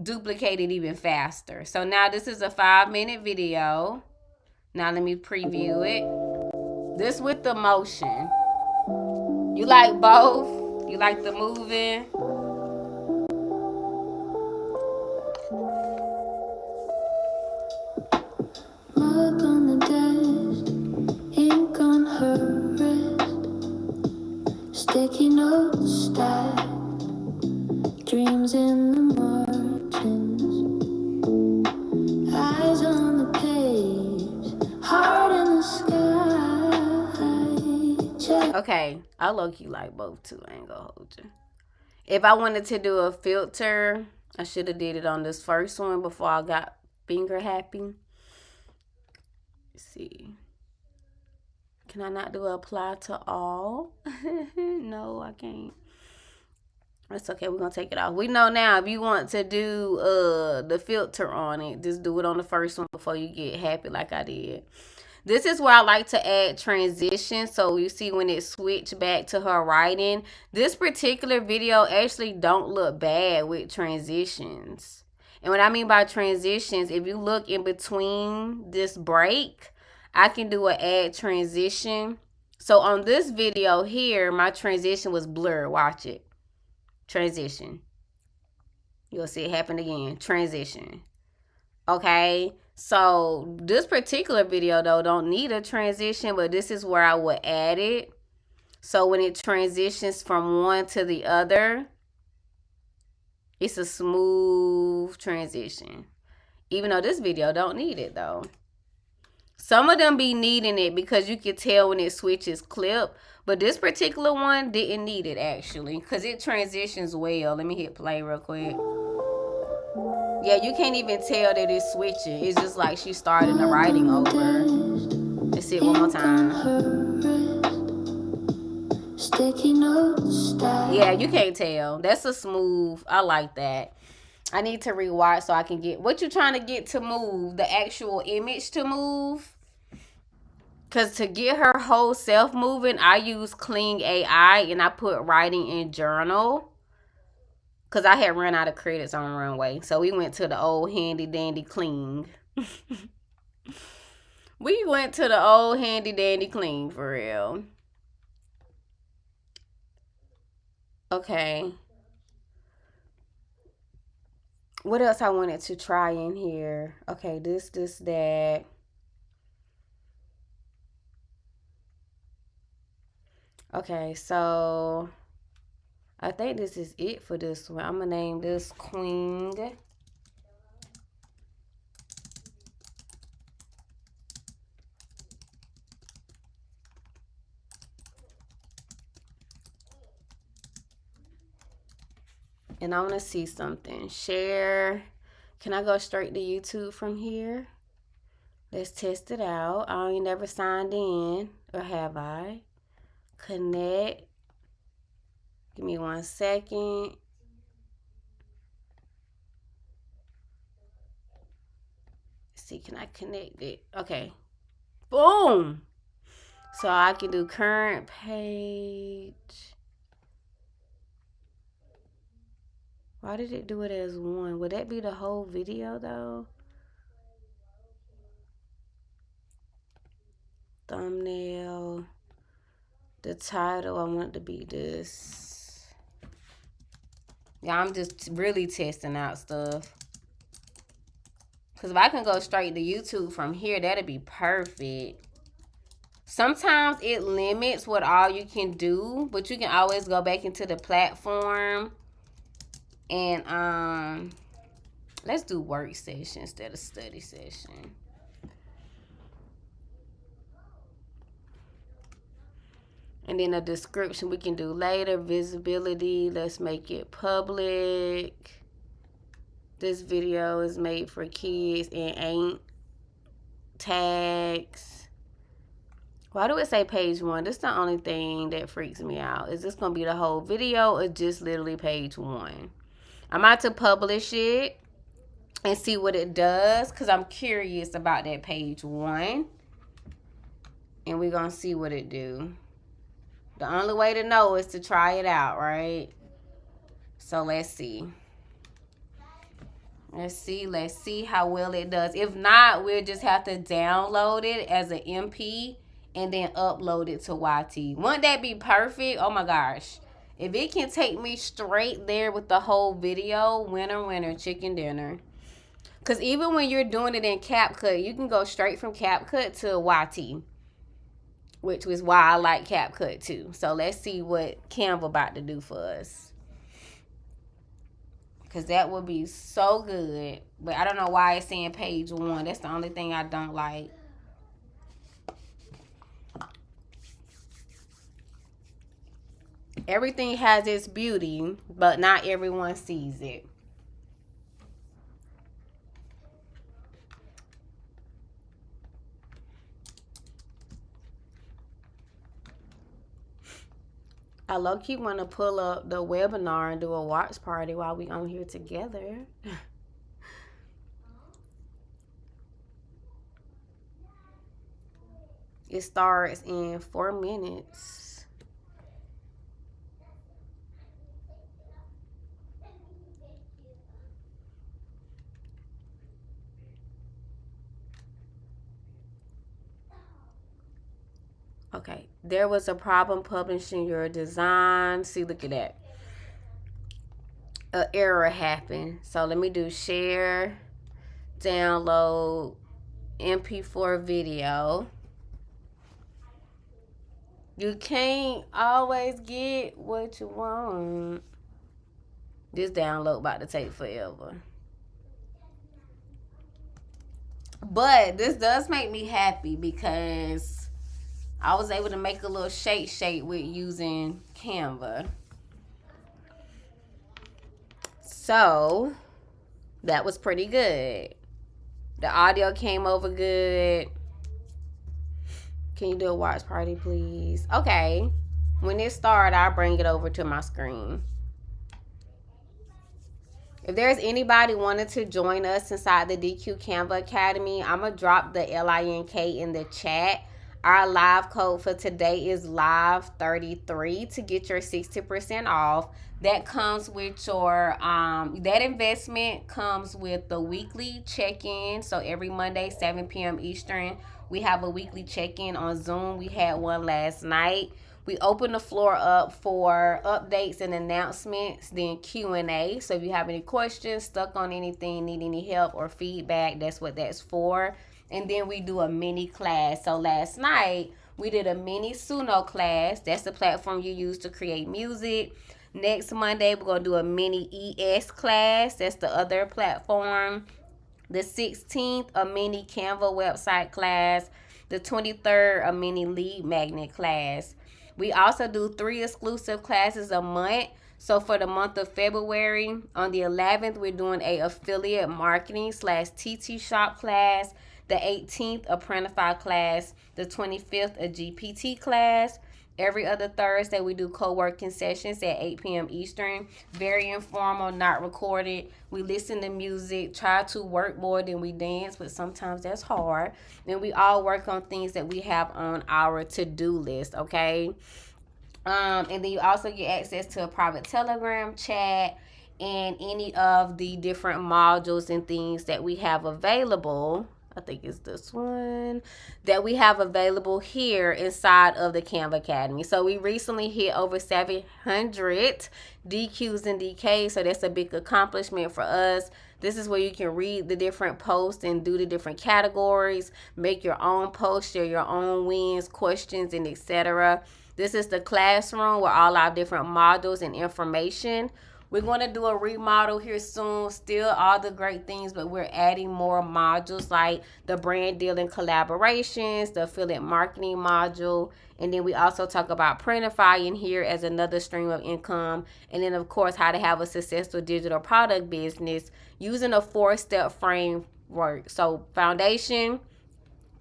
duplicate it even faster. So now this is a 5-minute video. Now let me preview it. This with the motion. You like both? You like the moving? Mug on the desk, ink on her wrist, sticky notes stacked, dreams in the margins, eyes on the page, heart in the sky. Okay, I low-key like both too. I ain't gonna hold you. If I wanted to do a filter, I should have did it on this first one before I got finger happy. Let's see. Can I not do apply to all? No, I can't. That's okay. We're going to take it off. We know now if you want to do the filter on it, just do it on the first one before you get happy like I did. This is where I like to add transition. So you see when it switched back to her writing. This particular video actually don't look bad with transitions. And what I mean by transitions, if you look in between this break, I can do an add transition. So on this video here, my transition was blurred. Watch it. Transition. You'll see it happen again. Transition. Okay. So this particular video though don't need a transition, but this is where I would add it. So when it transitions from one to the other, it's a smooth transition. Even though this video don't need it though. Some of them be needing it because you can tell when it switches clip. But this particular one didn't need it actually. Because it transitions well. Let me hit play real quick. Yeah, you can't even tell that it's switching. It's just like she's starting the writing over. Let's see it one more time. Yeah, you can't tell. That's a smooth. I like that. I need to rewatch so I can get what you trying to get to move, the actual image to move. Because to get her whole self moving, I use Kling AI and I put writing in journal. Because I had run out of credits on Runway. So we went to the old handy dandy Kling. We went to the old handy dandy Kling for real. Okay. What else I wanted to try in here? Okay, this, that. Okay, so I think this is it for this one. I'm going to name this Queen. And I want to see something. Share. Can I go straight to YouTube from here? Let's test it out. I ain't never signed in. Or have I? Connect. Give me 1 second. Let's see, can I connect it? Okay. Boom. So I can do current page. Why did it do it as one? Would that be the whole video though? Thumbnail. The title, I want it to be this. Yeah, I'm just really testing out stuff. Because if I can go straight to YouTube from here, that'd be perfect. Sometimes it limits what all you can do, but you can always go back into the platform. And let's do work session instead of study session. And then a description we can do later. Visibility, let's make it public. This video is made for kids and ain't tags. Why do it say page 1? This is the only thing that freaks me out. Is this going to be the whole video or just literally page 1? I'm about to publish it. and see what it does, because I'm curious about that page 1. And we're going to see what it do. The only way to know is to try it out, right? So let's see. Let's see how well it does. If not, we'll just have to download it as an MP and then upload it to YT. Wouldn't that be perfect? Oh my gosh. If it can take me straight there with the whole video, winner, winner, chicken dinner. Because even when you're doing it in CapCut, you can go straight from CapCut to YT, which was why I like CapCut too. So let's see what Canva about to do for us. Because that would be so good. But I don't know why it's saying page 1. That's the only thing I don't like. Everything has its beauty, but not everyone sees it. I low-key want to pull up the webinar and do a watch party while we on here together. It starts in 4 minutes. Okay, there was a problem publishing your design. See, look at that. An error happened. So let me do share, download, MP4 video. You can't always get what you want. This download about to take forever. But this does make me happy because I was able to make a little shake with using Canva. So that was pretty good. The audio came over good. Can you do a watch party, please? Okay. When it starts, I'll bring it over to my screen. If there's anybody wanting to join us inside the DQ Canva Academy, I'm going to drop the link in the chat. Our live code for today is live33 to get your 60% off. That comes with your, that investment comes with the weekly check-in. So every Monday, 7 p.m. Eastern, we have a weekly check-in on Zoom. We had one last night. We open the floor up for updates and announcements, then Q&A. So if you have any questions, stuck on anything, need any help or feedback, that's what that's for. And then we do a mini class. So last night, we did a mini Suno class. That's the platform you use to create music. Next Monday, we're going to do a mini ES class. That's the other platform. The 16th, a mini Canva website class. The 23rd, a mini lead magnet class. We also do 3 exclusive classes a month. So for the month of February, on the 11th, we're doing a affiliate marketing / TT shop class. The 18th, a Printify class. The 25th, a GPT class. Every other Thursday, we do co-working sessions at 8 p.m. Eastern. Very informal, not recorded. We listen to music, try to work more than we dance, but sometimes that's hard. And we all work on things that we have on our to-do list, okay? And then you also get access to a private Telegram chat and any of the different modules and things that we have available. I think it's this one that we have available here inside of the Canva Academy. So we recently hit over 700 DQs and DKs. So that's a big accomplishment for us. This is where you can read the different posts and do the different categories, make your own posts, share your own wins, questions, and etc. This is the classroom where all our different modules and information. We're going to do a remodel here soon. Still all the great things, but we're adding more modules like the brand dealing collaborations, the affiliate marketing module. And then we also talk about Printify in here as another stream of income. And then, of course, how to have a successful digital product business using a 4-step framework. So foundation,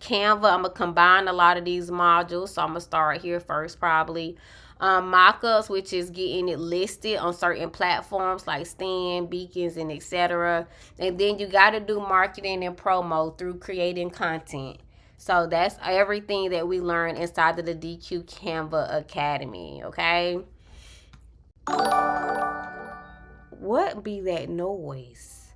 Canva, I'm going to combine a lot of these modules. So I'm going to start here first probably. Mock-ups, which is getting it listed on certain platforms like Stan, Beacons, and etc. And then you got to do marketing and promo through creating content. So that's everything that we learn inside of the DQ Canva Academy, okay? What be that noise?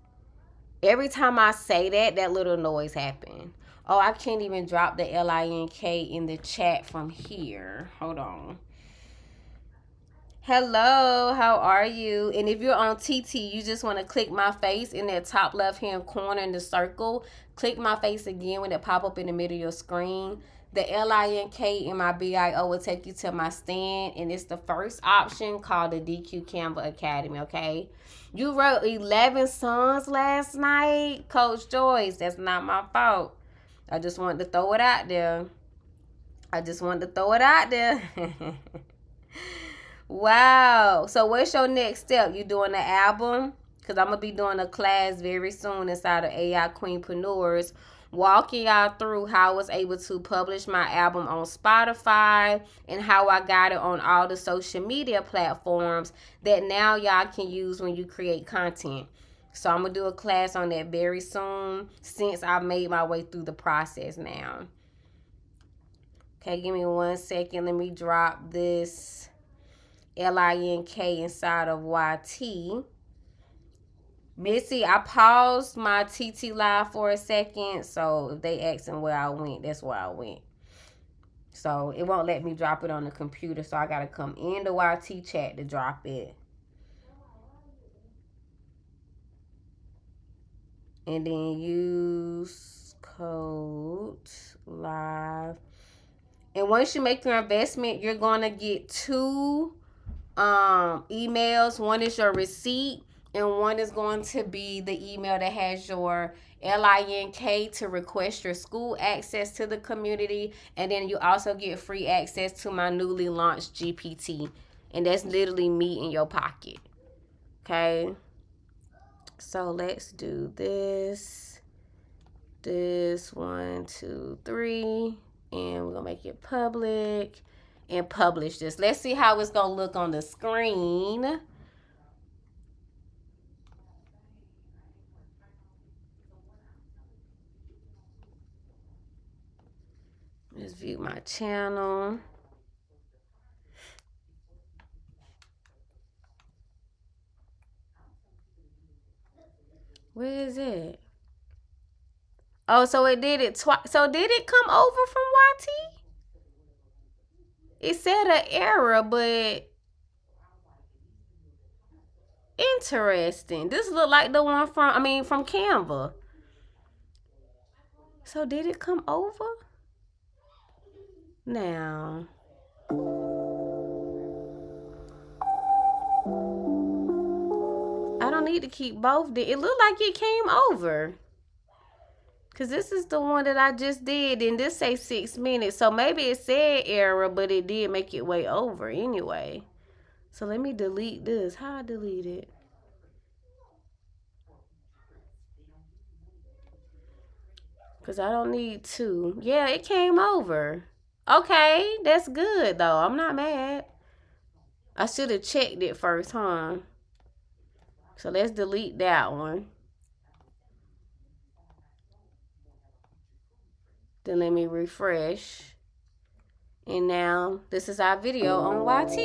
Every time I say that, that little noise happen. Oh, I can't even drop the link in the chat from here. Hold on. Hello, how are you? And if you're on TT, you just want to click my face in that top left hand corner in the circle. Click my face again when it pop up in the middle of your screen. The link in my bio will take you to my stand, and it's the first option called the DQ Canva Academy, okay? You wrote 11 songs last night, Coach Joyce. That's not my fault. I just wanted to throw it out there. Wow. So what's your next step? You doing the album? Because I'm going to be doing a class very soon inside of AI Queenpreneurs, walking y'all through how I was able to publish my album on Spotify and how I got it on all the social media platforms that now y'all can use when you create content. So I'm going to do a class on that very soon since I've made my way through the process now. Okay, give me 1 second. Let me drop this link inside of YT. Missy, I paused my TT live for a second, so if they asking where I went, that's where I went. So it won't let me drop it on the computer, so I gotta come in the YT chat to drop it. And then use code live. And once you make your investment, you're gonna get 2 emails. One is your receipt, and one is going to be the email that has your link to request your school access to the community. And then you also get free access to my newly launched GPT, and that's literally me in your pocket. Okay, so let's do this 1 2 3, and we're gonna make it public and publish this. Let's see how it's gonna look on the screen. Let's view my channel. Where is it? Oh, so it did it twice. So did it come over from YT? It said an error, but interesting. This look like the one from Canva. So did it come over? Now. I don't need to keep both. It looked like it came over. Because this is the one that I just did, and this say 6 minutes. So maybe it said error, but it did make it way over anyway. So let me delete this. How I delete it? Because I don't need 2. Yeah, it came over. Okay, that's good, though. I'm not mad. I should have checked it first, huh? So let's delete that one. Then let me refresh. And now this is our video on YT.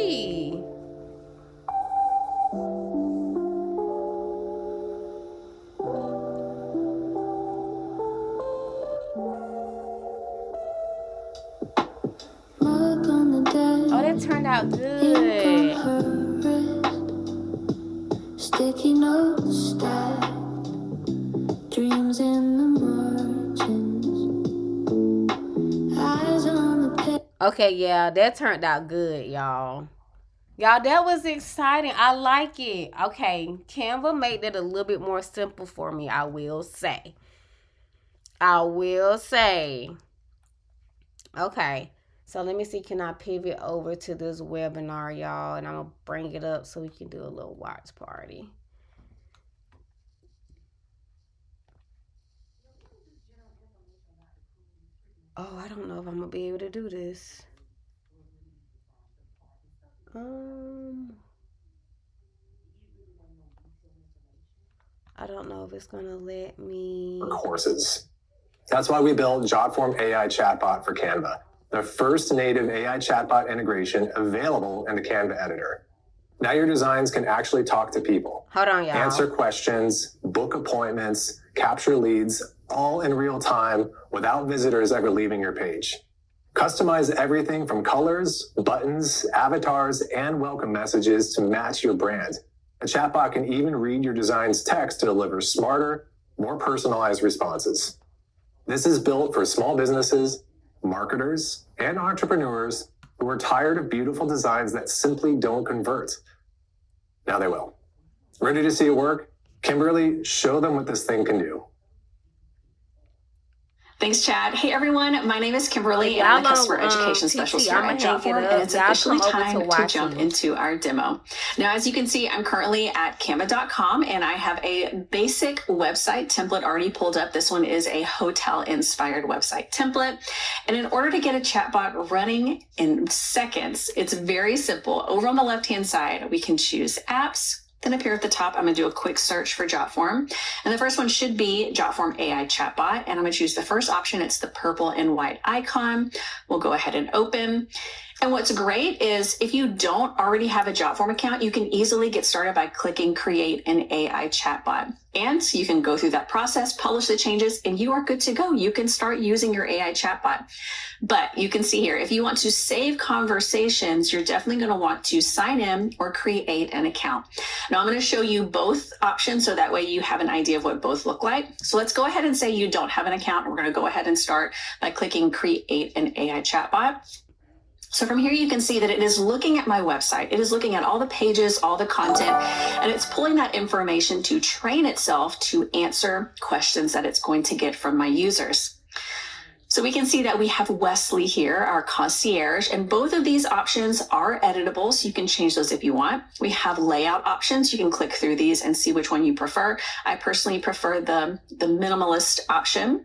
Oh, that turned out good. Sticky notes stacked, dreams in the margins, eyes on the page. Okay, yeah, that turned out good, y'all. Y'all, that was exciting. I like it. Okay, Canva made it a little bit more simple for me, I will say. Okay, so let me see. Can I pivot over to this webinar, y'all? And I'm going to bring it up so we can do a little watch party. Oh, I don't know if I'm going to be able to do this. I don't know if it's gonna let me. Courses. That's why we built JotForm AI Chatbot for Canva, the first native AI chatbot integration available in the Canva editor. Now your designs can actually talk to people. Hold on, y'all. Answer questions, book appointments, capture leads, all in real time without visitors ever leaving your page. Customize everything from colors, buttons, avatars, and welcome messages to match your brand. A chatbot can even read your design's text to deliver smarter, more personalized responses. This is built for small businesses, marketers, and entrepreneurs who are tired of beautiful designs that simply don't convert. Now they will. Ready to see it work? Kimberly, show them what this thing can do. Thanks, Chad. Hey, everyone. My name is Kimberly, and I'm a customer education specialist here at JotForm, and it's officially time to jump into our demo. Now, as you can see, I'm currently at canva.com, and I have a basic website template already pulled up. This one is a hotel-inspired website template. And in order to get a chatbot running in seconds, it's very simple. Over on the left-hand side, we can choose apps. Then up here at the top, I'm going to do a quick search for JotForm. And the first one should be JotForm AI Chatbot. And I'm going to choose the first option. It's the purple and white icon. We'll go ahead and open. And what's great is if you don't already have a JotForm account, you can easily get started by clicking Create an AI Chatbot. And you can go through that process, publish the changes, and you are good to go. You can start using your AI chatbot. But you can see here, if you want to save conversations, you're definitely going to want to sign in or create an account. Now, I'm going to show you both options so that way you have an idea of what both look like. So let's go ahead and say you don't have an account. We're going to go ahead and start by clicking Create an AI Chatbot. So from here, you can see that it is looking at my website. It is looking at all the pages, all the content, and it's pulling that information to train itself to answer questions that it's going to get from my users. So we can see that we have Wesley here, our concierge, and both of these options are editable, so you can change those if you want. We have layout options. You can click through these and see which one you prefer. I personally prefer the minimalist option.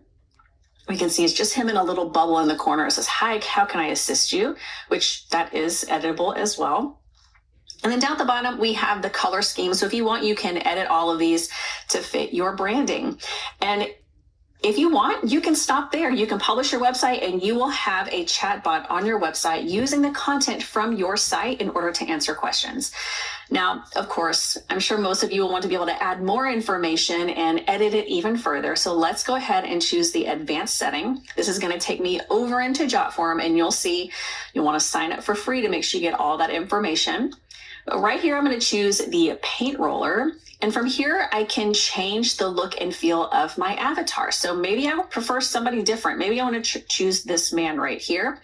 We can see it's just him in a little bubble in the corner. It says, "Hi, how can I assist you?" Which that is editable as well. And then down at the bottom, we have the color scheme. So if you want, you can edit all of these to fit your branding. And if you want, you can stop there. You can publish your website and you will have a chatbot on your website using the content from your site in order to answer questions. Now, of course, I'm sure most of you will want to be able to add more information and edit it even further. So let's go ahead and choose the advanced setting. This is going to take me over into JotForm, and you'll see you want to sign up for free to make sure you get all that information. But right here, I'm going to choose the paint roller. And from here, I can change the look and feel of my avatar. So maybe I would prefer somebody different. Maybe I want to choose this man right here.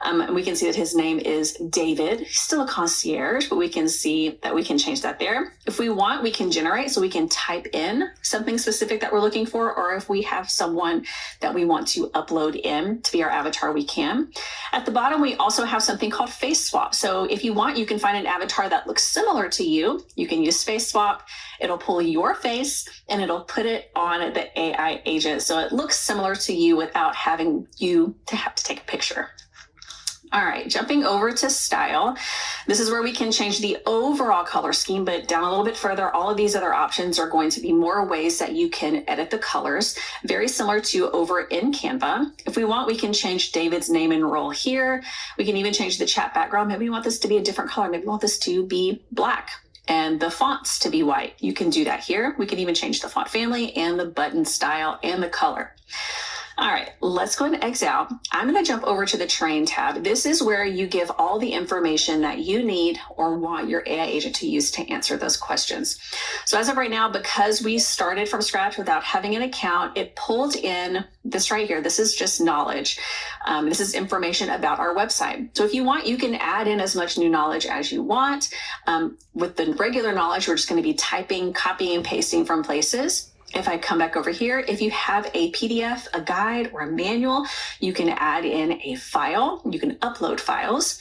And we can see that his name is David. He's still a concierge, but we can see that we can change that there. If we want, we can generate, so we can type in something specific that we're looking for, or if we have someone that we want to upload in to be our avatar, we can. At the bottom, we also have something called face swap. So if you want, you can find an avatar that looks similar to you. You can use face swap. It'll pull your face and it'll put it on the AI agent. So it looks similar to you without having you to have to take a picture. All right, jumping over to style. This is where we can change the overall color scheme, but down a little bit further, all of these other options are going to be more ways that you can edit the colors, very similar to over in Canva. If we want, we can change David's name and role here. We can even change the chat background. Maybe we want this to be a different color. Maybe we want this to be black and the fonts to be white. You can do that here. We can even change the font family and the button style and the color. All right, let's go ahead and exit out. I'm going to jump over to the train tab. This is where you give all the information that you need or want your AI agent to use to answer those questions. So as of right now, because we started from scratch without having an account, it pulled in this right here. This is just knowledge. This is information about our website. So if you want, you can add in as much new knowledge as you want. With the regular knowledge, we're just going to be typing, copying, and pasting from places. If I come back over here, if you have a PDF, a guide, or a manual, you can add in a file. You can upload files.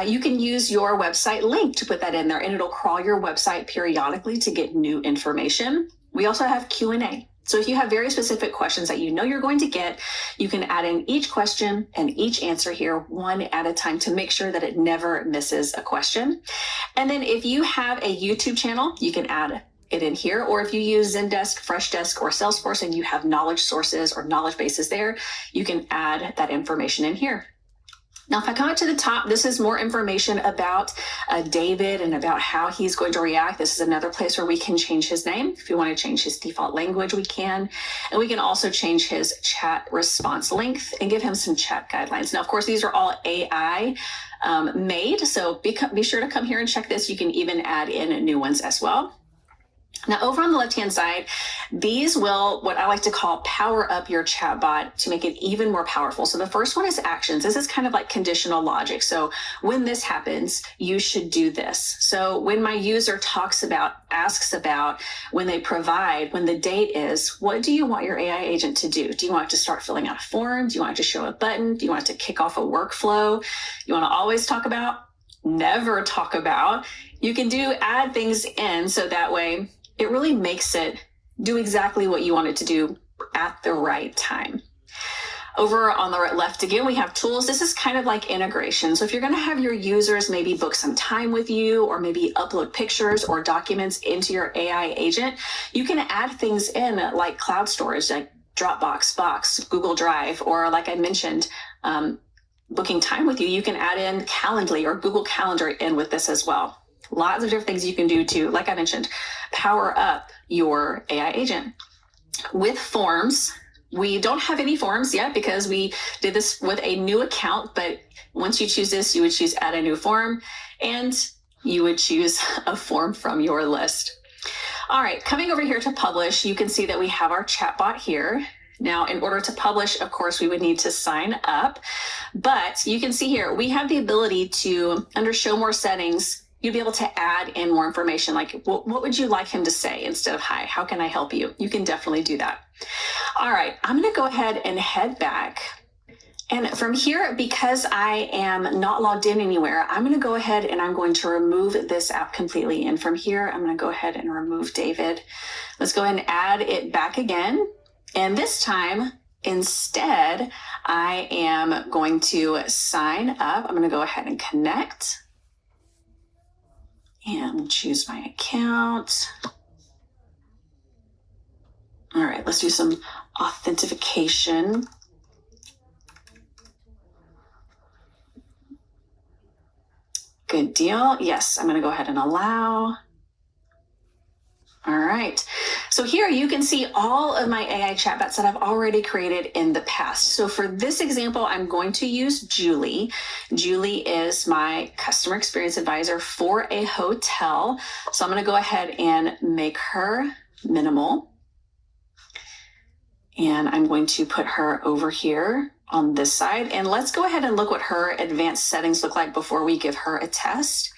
You can use your website link to put that in there, and it'll crawl your website periodically to get new information. We also have Q&A. So if you have very specific questions that you know you're going to get, you can add in each question and each answer here one at a time to make sure that it never misses a question. And then if you have a YouTube channel, you can add it in here. Or if you use Zendesk, Freshdesk, or Salesforce and you have knowledge sources or knowledge bases there, you can add that information in here. Now, if I come up to the top, this is more information about David and about how he's going to react. This is another place where we can change his name. If we want to change his default language, we can. And we can also change his chat response length and give him some chat guidelines. Now, of course, these are all AI made. So be sure to come here and check this. You can even add in new ones as well. Now, over on the left-hand side, these will, what I like to call, power up your chatbot to make it even more powerful. So the first one is actions. This is kind of like conditional logic. So when this happens, you should do this. So when my user asks about, when they provide, when the date is, what do you want your AI agent to do? Do you want it to start filling out a form? Do you want it to show a button? Do you want it to kick off a workflow? You want to always talk about, never talk about. You can add things in so that way it really makes it do exactly what you want it to do at the right time. Over on the right left, again, we have tools. This is kind of like integration. So if you're going to have your users maybe book some time with you or maybe upload pictures or documents into your AI agent, you can add things in like cloud storage, like Dropbox, Box, Google Drive, or like I mentioned, booking time with you. You can add in Calendly or Google Calendar in with this as well. Lots of different things you can do to, like I mentioned, power up your AI agent. With forms, we don't have any forms yet because we did this with a new account, but once you choose this, you would choose add a new form and you would choose a form from your list. All right, coming over here to publish, you can see that we have our chatbot here. Now, in order to publish, of course, we would need to sign up, but you can see here, we have the ability to, under show more settings, you'd be able to add in more information, like what would you like him to say instead of hi, how can I help you? You can definitely do that. All right, I'm gonna go ahead and head back. And from here, because I am not logged in anywhere, I'm gonna go ahead and I'm going to remove this app completely. And from here, I'm gonna go ahead and remove David. Let's go ahead and add it back again. And this time, instead, I am going to sign up. I'm gonna go ahead and connect. And choose my account. All right, let's do some authentication. Good deal. Yes, I'm going to go ahead and allow. All right. So here you can see all of my AI chatbots that I've already created in the past. So for this example, I'm going to use Julie. Julie is my customer experience advisor for a hotel. So I'm going to go ahead and make her minimal. And I'm going to put her over here on this side. And let's go ahead and look what her advanced settings look like before we give her a test.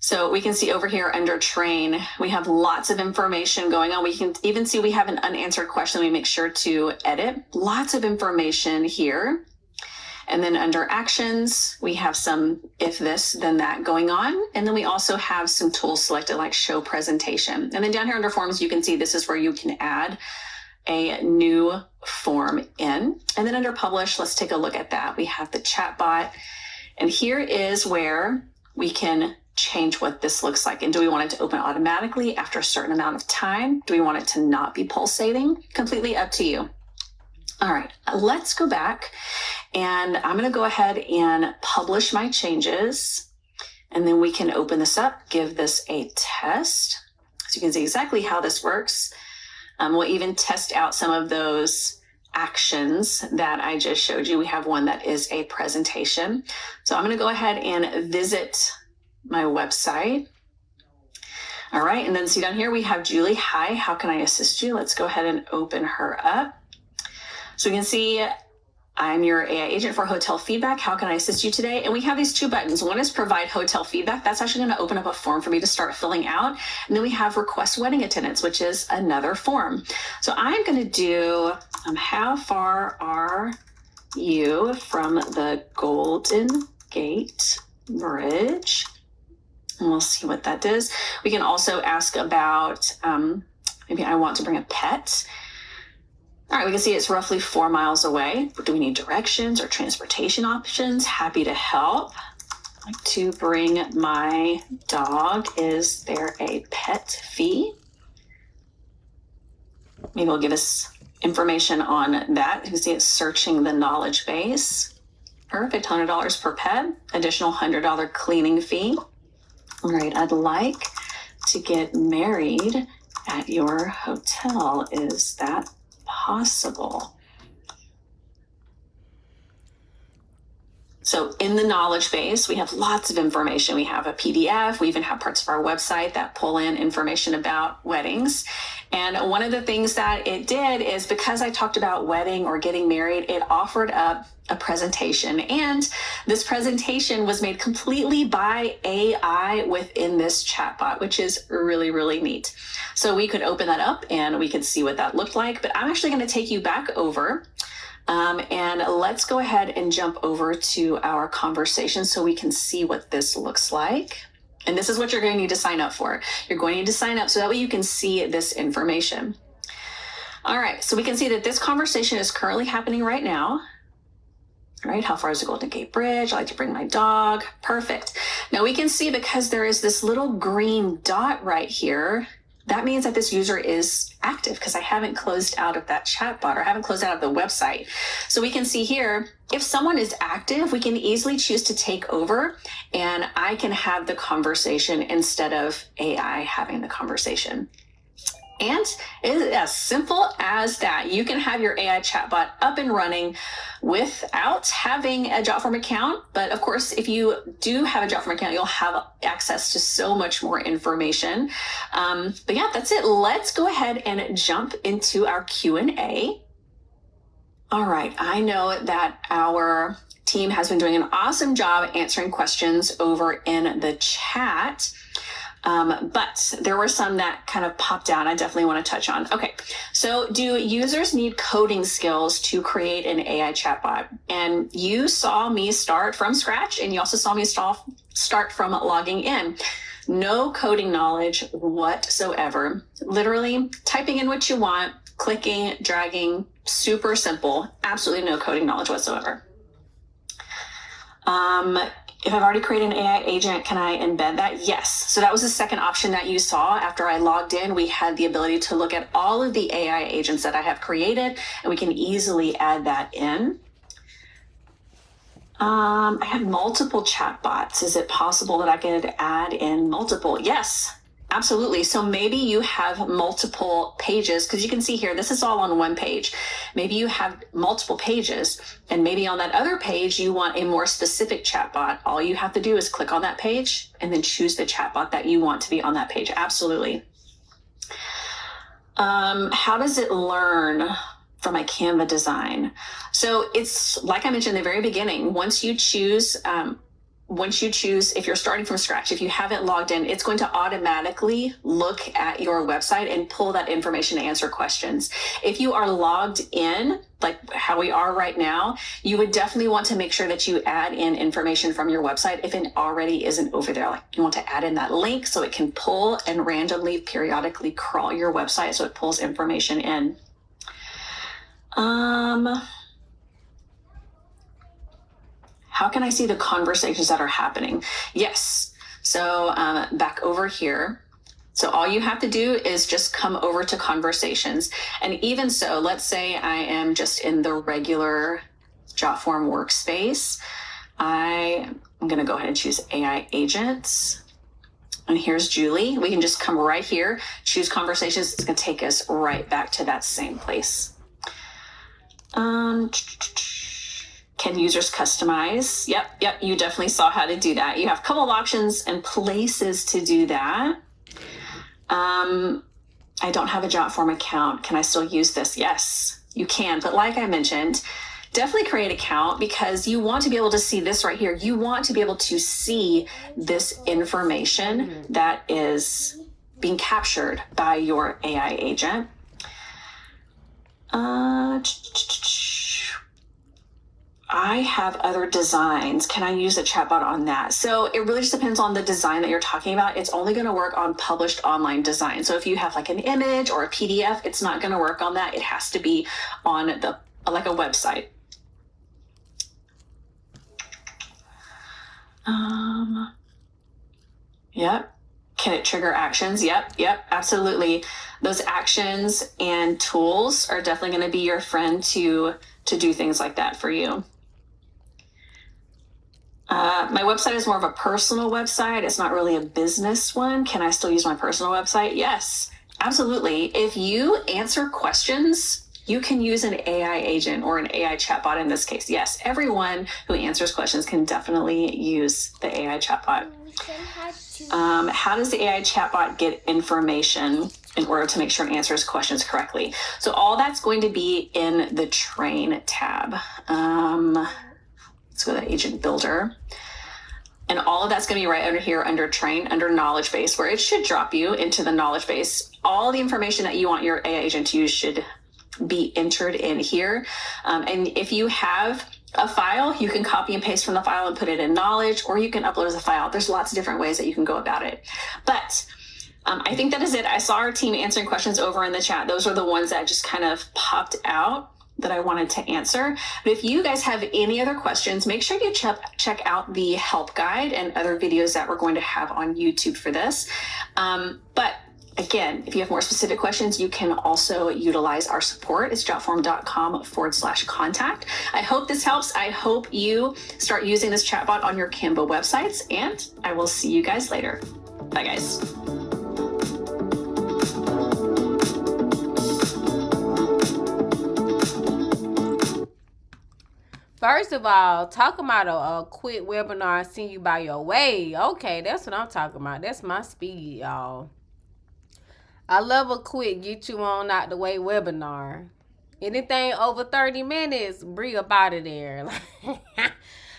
So we can see over here under train, we have lots of information going on. We can even see we have an unanswered question. We make sure to edit. Lots of information here. And then under actions, we have some if this, then that going on. And then we also have some tools selected like show presentation. And then down here under forms, you can see this is where you can add a new form in. And then under publish, let's take a look at that. We have the chatbot. And here is where we can change what this looks like. And do we want it to open automatically after a certain amount of time? Do we want it to not be pulsating? Completely up to you. All right, let's go back and I'm going to go ahead and publish my changes. And then we can open this up, give this a test. So you can see exactly how this works. We'll even test out some of those actions that I just showed you. We have one that is a presentation. So I'm going to go ahead and visit my website. All right, and then see down here we have Julie. Hi, how can I assist you? Let's go ahead and open her up. So we can see I'm your AI agent for hotel feedback. How can I assist you today? And we have these two buttons. One is provide hotel feedback. That's actually going to open up a form for me to start filling out. And then we have request wedding attendance, which is another form. So I'm going to do how far are you from the Golden Gate Bridge? And we'll see what that does. We can also ask about Maybe I want to bring a pet. All right, we can see it's roughly 4 miles away. Do we need directions or transportation options? Happy to help. I'd like to bring my dog. Is there a pet fee? Maybe it'll give us information on that. You can see it's searching the knowledge base. Perfect, $100 per pet, additional $100 cleaning fee. All right, I'd like to get married at your hotel. Is that possible? So in the knowledge base, we have lots of information. We have a PDF. We even have parts of our website that pull in information about weddings. And one of the things that it did is, because I talked about wedding or getting married, it offered up a presentation. And this presentation was made completely by AI within this chatbot, which is really, really neat. So we could open that up and we could see what that looked like. But I'm actually going to take you back over. And let's go ahead and jump over to our conversation so we can see what this looks like. And this is what you're going to need to sign up for. You're going to need to sign up so that way you can see this information. All right, so we can see that this conversation is currently happening right now. All right, how far is the Golden Gate Bridge? I like to bring my dog. Perfect. Now we can see, because there is this little green dot right here, that means that this user is active, because I haven't closed out of that chatbot or haven't closed out of the website. So we can see here, if someone is active, we can easily choose to take over and I can have the conversation instead of AI having the conversation. And it is as simple as that. You can have your AI chatbot up and running without having a JotForm account. But of course, if you do have a JotForm account, you'll have access to so much more information. But yeah, that's it. Let's go ahead and jump into our Q&A. All right, I know that our team has been doing an awesome job answering questions over in the chat. But there were some that kind of popped out I definitely want to touch on. Okay, so do users need coding skills to create an AI chatbot? And you saw me start from scratch, and you also saw me start from logging in. No coding knowledge whatsoever. Literally typing in what you want, clicking, dragging, super simple, absolutely no coding knowledge whatsoever. If I've already created an AI agent, can I embed that? Yes. So that was the second option that you saw. After I logged in, we had the ability to look at all of the AI agents that I have created, and we can easily add that in. I have multiple chatbots. Is it possible that I could add in multiple? Yes, absolutely. So maybe you have multiple pages, because you can see here, this is all on one page. Maybe you have multiple pages, and maybe on that other page, you want a more specific chatbot. All you have to do is click on that page and then choose the chatbot that you want to be on that page. Absolutely. How does it learn from my Canva design? So it's like I mentioned in the very beginning, once you choose, if you're starting from scratch, if you haven't logged in, it's going to automatically look at your website and pull that information to answer questions. If you are logged in, like how we are right now, you would definitely want to make sure that you add in information from your website if it already isn't over there. Like you want to add in that link so it can pull and randomly, periodically crawl your website so it pulls information in. How can I see the conversations that are happening? Yes. So back over here. So all you have to do is just come over to conversations. And even so, let's say I am just in the regular JotForm workspace. I'm going to go ahead and choose AI agents. And here's Julie. We can just come right here, choose conversations. It's going to take us right back to that same place. Can users customize? Yep, you definitely saw how to do that. You have a couple of options and places to do that. I don't have a JotForm account. Can I still use this? Yes, you can. But like I mentioned, definitely create an account, because you want to be able to see this right here. You want to be able to see this information that is being captured by your AI agent. I have other designs. Can I use a chatbot on that? So it really just depends on the design that you're talking about. It's only going to work on published online design. So if you have like an image or a PDF, it's not going to work on that. It has to be on the like a website. Yep. Can it trigger actions? Yep, absolutely. Those actions and tools are definitely going to be your friend to do things like that for you. My website is more of a personal website. It's not really a business one. Can I still use my personal website? Yes, absolutely. If you answer questions, you can use an AI agent or an AI chatbot in this case. Yes, everyone who answers questions can definitely use the AI chatbot. How does the AI chatbot get information in order to make sure it answers questions correctly? So all that's going to be in the Train tab. Let's go to Agent Builder. And all of that's going to be right under here under Train, under Knowledge Base, where it should drop you into the Knowledge Base. All the information that you want your AI agent to use should be entered in here. And if you have a file, you can copy and paste from the file and put it in Knowledge, or you can upload as a file. There's lots of different ways that you can go about it. But I think that is it. I saw our team answering questions over in the chat. Those are the ones that just kind of popped out that I wanted to answer. But if you guys have any other questions, make sure you check out the help guide and other videos that we're going to have on YouTube for this. But again, if you have more specific questions, you can also utilize our support. It's jotform.com/contact. I hope this helps. I hope you start using this chatbot on your Canva websites, and I will see you guys later. Bye, guys. First of all, talking about a quick webinar and send you by your way. Okay, that's what I'm talking about. That's my speed, y'all. I love a quick get you on out the way webinar. Anything over 30 minutes, bring up out of there.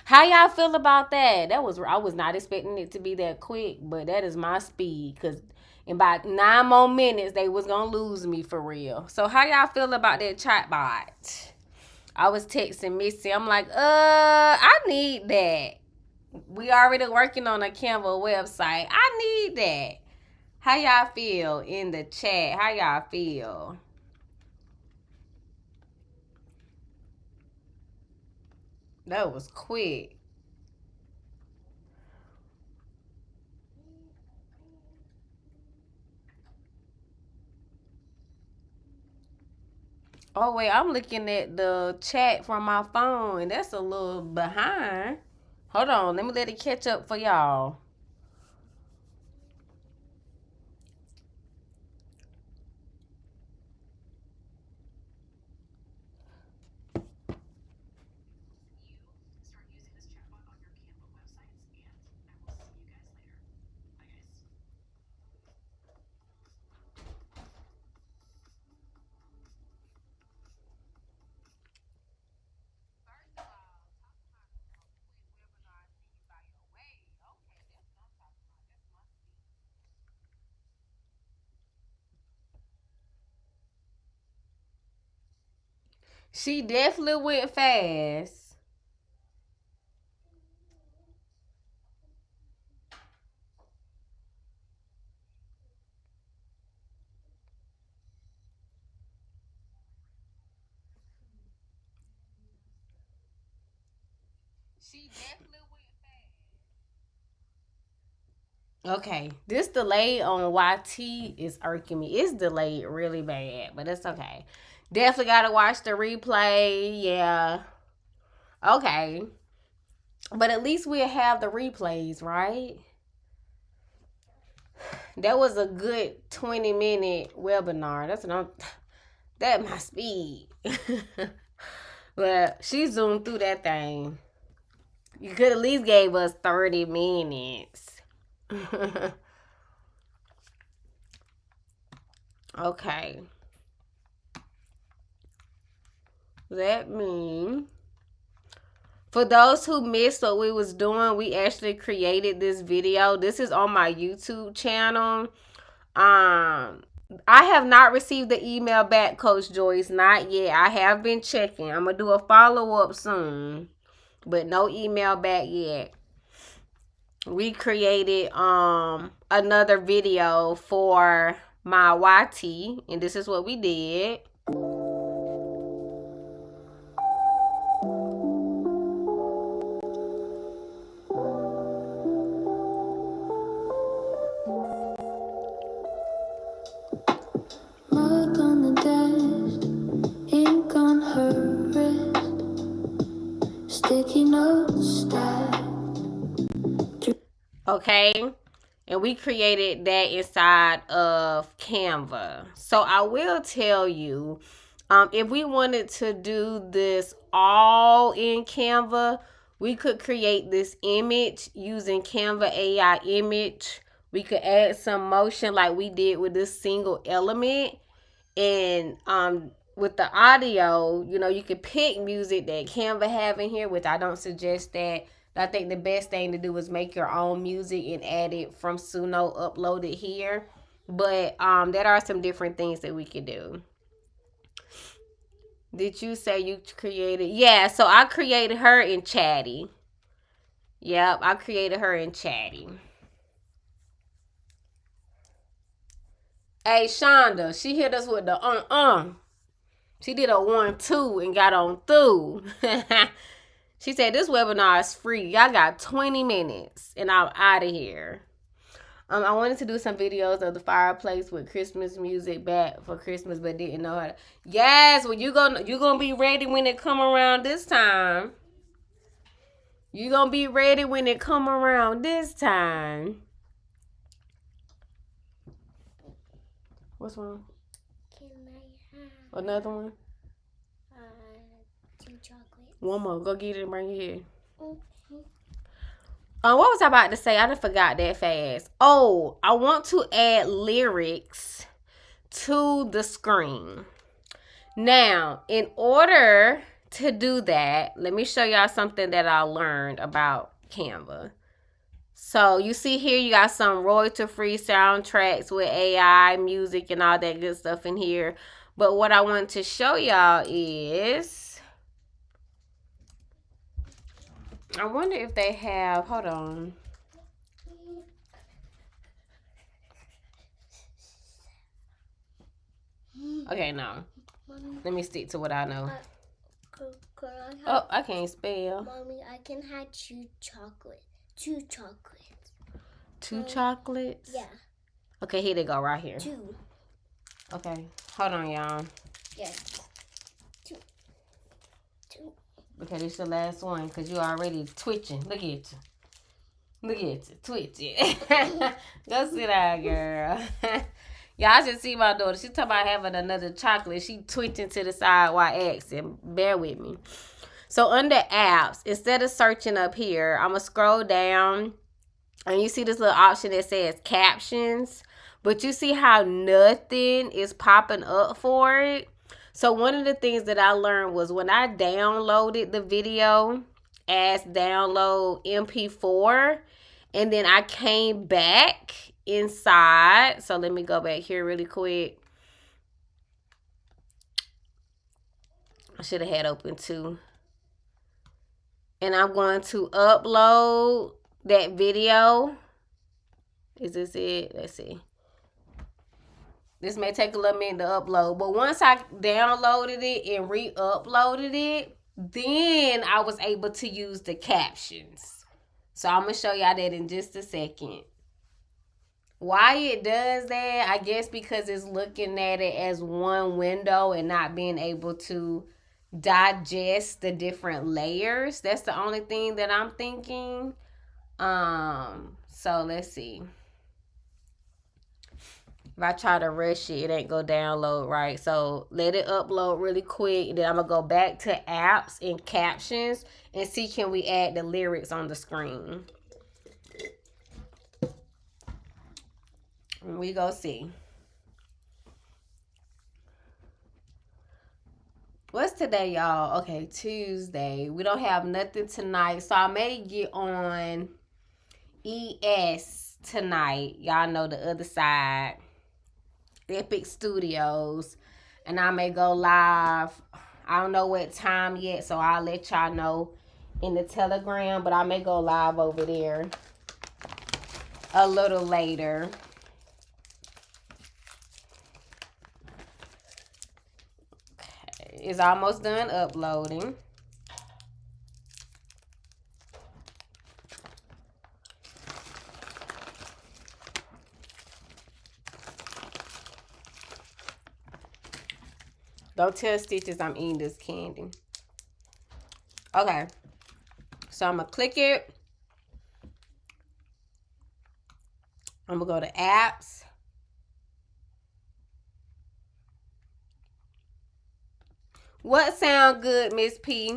How y'all feel about that? I was not expecting it to be that quick, but that is my speed. Because in about 9 more minutes, they was going to lose me for real. So how y'all feel about that chatbot? I was texting Missy. I'm like, I need that. We already working on a Canva website. I need that. How y'all feel in the chat? How y'all feel? That was quick. Oh, wait, I'm looking at the chat from my phone, and that's a little behind. Hold on, let me let it catch up for y'all. She definitely went fast. Okay, this delay on YT is irking me. It's delayed really bad, but it's okay. Definitely gotta watch the replay. Yeah. Okay. But at least we'll have the replays, right? That was a good 20-minute webinar. That's my speed. But she zoomed through that thing. You could at least gave us 30 minutes. Okay. That means for those who missed what we was doing, we actually created this video. This is on my YouTube channel. I have not received the email back, Coach Joyce. Not yet. I have been checking. I'm going to do a follow-up soon. but no email back yet. We created another video for my YT, and this is what we did. Mug on the desk, ink on her wrist, sticky notes stacked. Okay, and we created that inside of Canva. So I will tell you, if we wanted to do this all in Canva, we could create this image using Canva AI image. We could add some motion like we did with this single element. And with the audio, you know, you can pick music that Canva have in here, which I don't suggest that. I think the best thing to do is make your own music and add it from Suno, upload it here. But there are some different things that we could do. Did you say you created? Yeah, so I created her in Chatty. Yep, I created her in Chatty. Hey, Shonda, she hit us with the She did a 1-2 and got on through. She said, this webinar is free. Y'all got 20 minutes and I'm out of here. I wanted to do some videos of the fireplace with Christmas music back for Christmas, but didn't know how to. Yes, well, you're gonna be ready when it come around this time. You're gonna be ready when it come around this time. What's wrong? Can I have Another one? 2 chocolates? One more. Go get it and bring it here. Mm-hmm. What was I about to say? I done forgot that fast. Oh, I want to add lyrics to the screen. Now, in order to do that, let me show y'all something that I learned about Canva. So you see here, you got some royalty-free soundtracks with AI, music, and all that good stuff in here. But what I want to show y'all is, I wonder if they have, hold on. Okay, no. Mommy, Let me stick to what I know. could I have, Oh, I can't spell. Mommy, I can have 2 chocolates. 2 chocolates. 2 chocolates? Yeah. Okay, here they go right here. 2. Okay, hold on, y'all. Yes. 2. Okay, this is the last one because you already twitching. Look at you. Look at you, twitching. Go sit down, girl. Y'all should see my daughter. She talking about having another chocolate. She twitching to the side while asking. Bear with me. So under apps, instead of searching up here, I'm going to scroll down. And you see this little option that says captions. But you see how nothing is popping up for it. So one of the things that I learned was when I downloaded the video as download MP4. And then I came back inside. So let me go back here really quick. I should have had open too. And I'm going to upload that video. Is this it? Let's see. This may take a little minute to upload. But once I downloaded it and re-uploaded it, then I was able to use the captions. So I'm going to show y'all that in just a second. Why it does that, I guess because it's looking at it as one window and not being able to digest the different layers. That's the only thing that I'm thinking. So let's see. If I try to rush it, it ain't go download right. So let it upload really quick. Then I'm gonna go back to apps and captions and see can we add the lyrics on the screen. And we go see. What's today, y'all? Okay, Tuesday. We don't have nothing tonight. So I may get on ES tonight. Y'all know the other side. Epic Studios. And I may go live. I don't know what time yet, so I'll let y'all know in the Telegram, but I may go live over there a little later. Okay, it's almost done uploading. Don't tell Stitches I'm eating this candy. Okay. So I'm going to click it. I'm going to go to apps. What sound good, Miss P?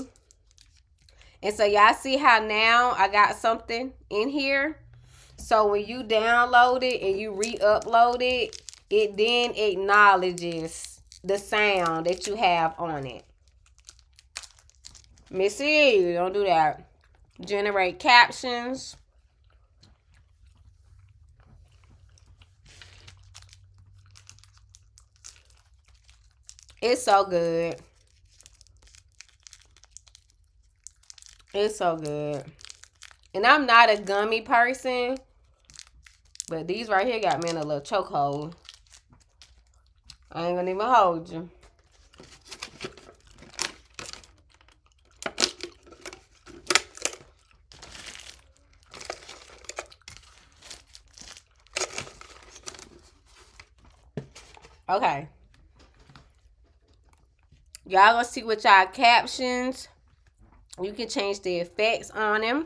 And so y'all see how now I got something in here? So when you download it and you re-upload it, it then acknowledges the sound that you have on it. Missy, don't do that. Generate captions. It's so good. It's so good. And I'm not a gummy person, but these right here got me in a little chokehold. I ain't gonna even hold you. Okay. Y'all gonna see what y'all captions. You can change the effects on them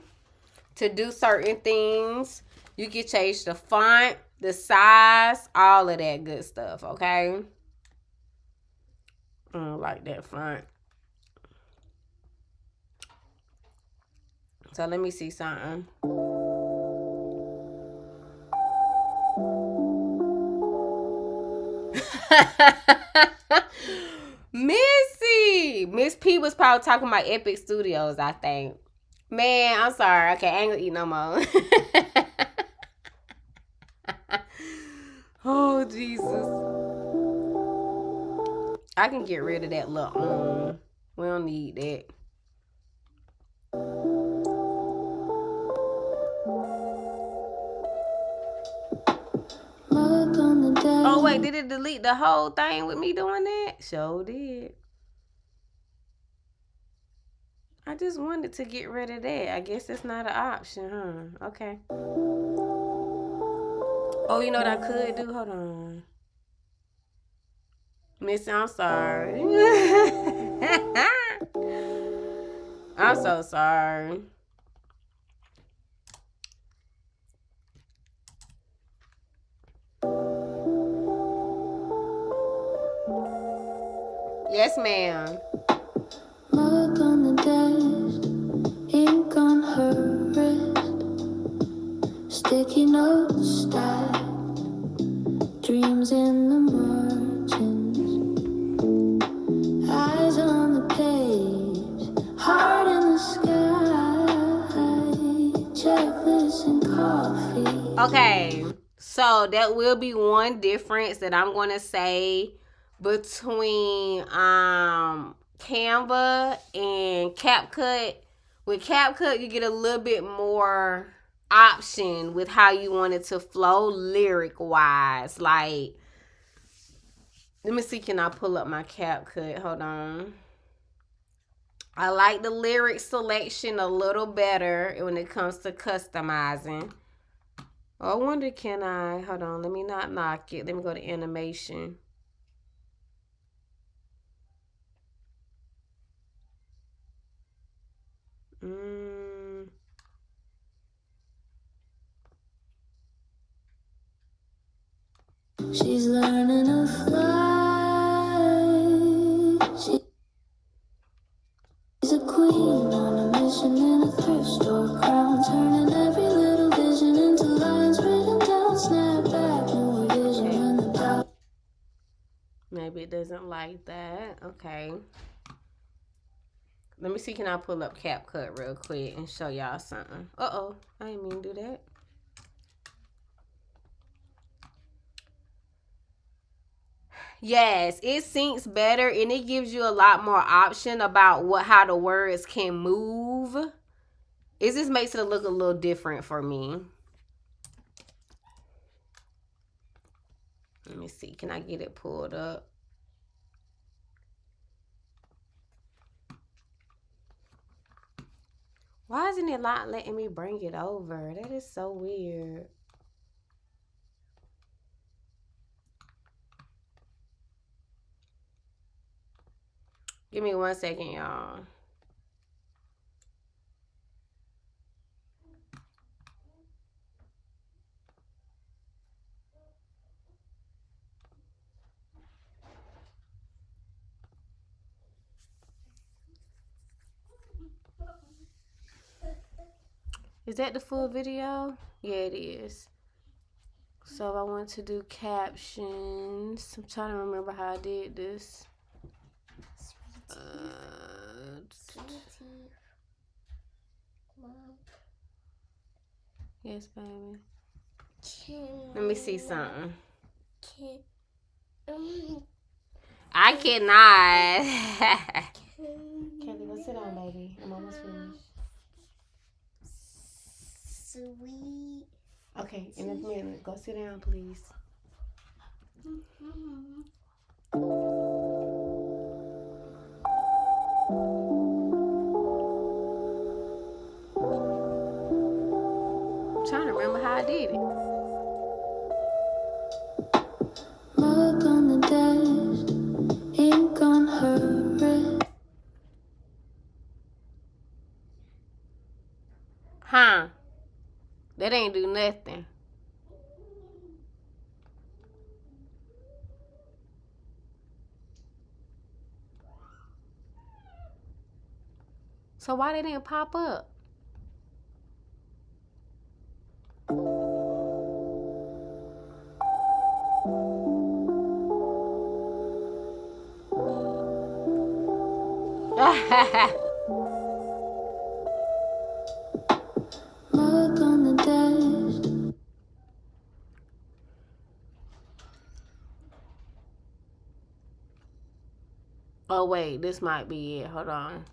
to do certain things. You can change the font, the size, all of that good stuff, okay? I don't like that font. So let me see something. Missy! Miss P was probably talking about Epic Studios, I think. Man, I'm sorry. Okay, I ain't gonna eat no more. Oh, Jesus. I can get rid of that little we don't need that. Oh, wait, did it delete the whole thing with me doing that? Sure did. I just wanted to get rid of that. I guess it's not an option, huh? Okay. Oh, you know what I could do? Hold on. Missy, I'm sorry. I'm so sorry. Yes, ma'am. Mark on the desk, ink on her wrist, sticky notes stacked, dreams in the margins, eyes on the page, heart in the sky, checklists and coffee. Okay, so that will be one difference that I'm going to say between Canva and CapCut. With CapCut, you get a little bit more option with how you want it to flow lyric wise. Like, let me see, can I pull up my CapCut? Hold on. I like the lyric selection a little better when it comes to customizing. I wonder, can I, hold on, let me not knock it. Let me go to animation. She's learning to fly. She's a queen on a mission in a thrift store crown, turning every little vision into lines written down. Snap back, no vision in the dark. Maybe it doesn't like that. Okay. Let me see, can I pull up CapCut real quick and show y'all something? Uh-oh, I didn't mean to do that. Yes, it syncs better and it gives you a lot more option about how the words can move. It just makes it look a little different for me. Let me see. Can I get it pulled up? Why isn't it not letting me bring it over? That is so weird. Give me 1 second, y'all. Is that the full video? Yeah, it is. So I want to do captions. I'm trying to remember how I did this. Yes, baby. Let me see something. I cannot. Candy, go sit down, baby. I'm almost finished. Sweet. Okay, in a minute. Go sit down, please. I'm trying to remember how I did it. Mug on the desk, ink on her wrist. Huh? That ain't do nothing. So why they didn't pop up? Mug on the desk. Oh wait, this might be it. Hold on.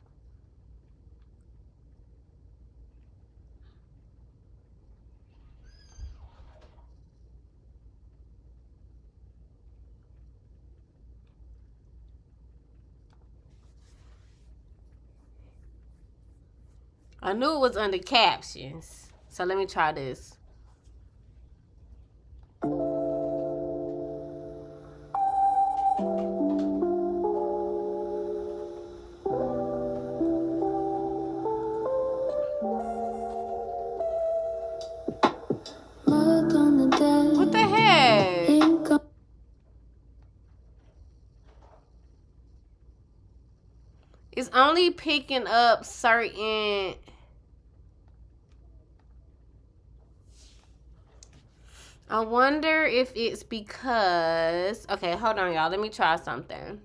I knew it was under captions. So let me try this. Mug on the desk. What the heck? Ink on. It's only picking up certain... I wonder if it's because... Okay, hold on, y'all. Let me try something.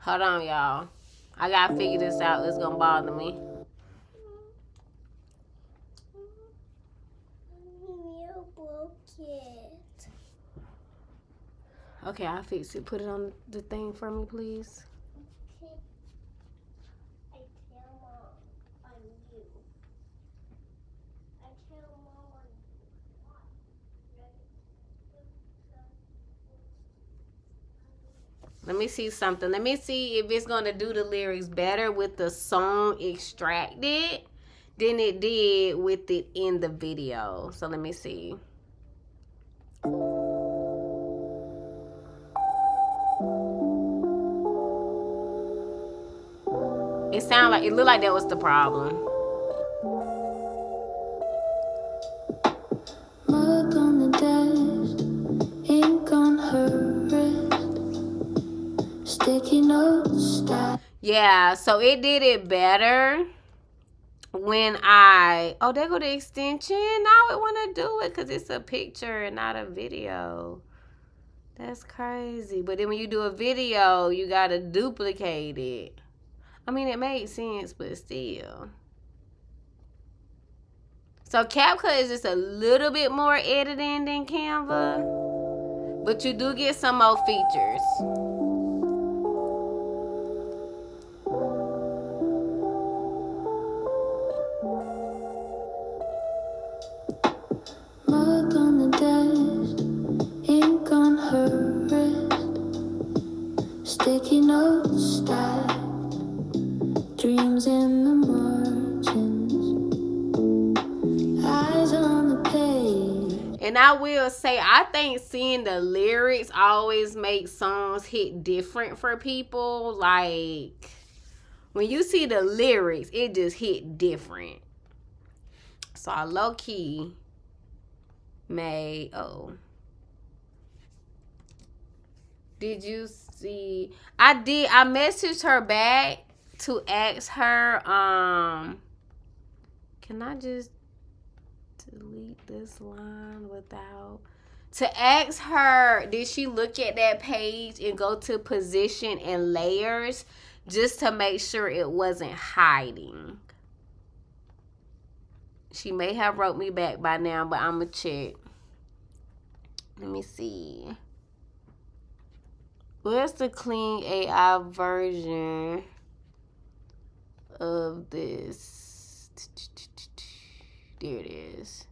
Hold on, y'all. I gotta figure this out. It's gonna bother me. You broke it. Okay, I'll fix it. Put it on the thing for me, please. I tell Mom on you. I tell Mom on Let me see something. Let me see if it's gonna do the lyrics better with the song extracted than it did with it in the video. So let me see. It looked like that was the problem. Mug on the desk, ink on her wrist, sticky notes stacked. Yeah, so it did it better when I, oh, there go the extension. Now I want to do it because it's a picture and not a video. That's crazy. But then when you do a video, you got to duplicate it. I mean, it made sense, but still. So CapCut is just a little bit more editing than Canva, but you do get some more features. Mug on the desk, ink on her wrist, sticky notes stacked, dreams in the margins, eyes on the page. And I will say, I think seeing the lyrics always makes songs hit different for people. Like, when you see the lyrics, it just hit different. So I low-key made, did you see? I messaged her back to ask her, can I just delete this line without, to ask her, did she look at that page and go to position and layers just to make sure it wasn't hiding? She may have wrote me back by now, but I'm going to check. Let me see. Where's the clean AI version of this? There it is.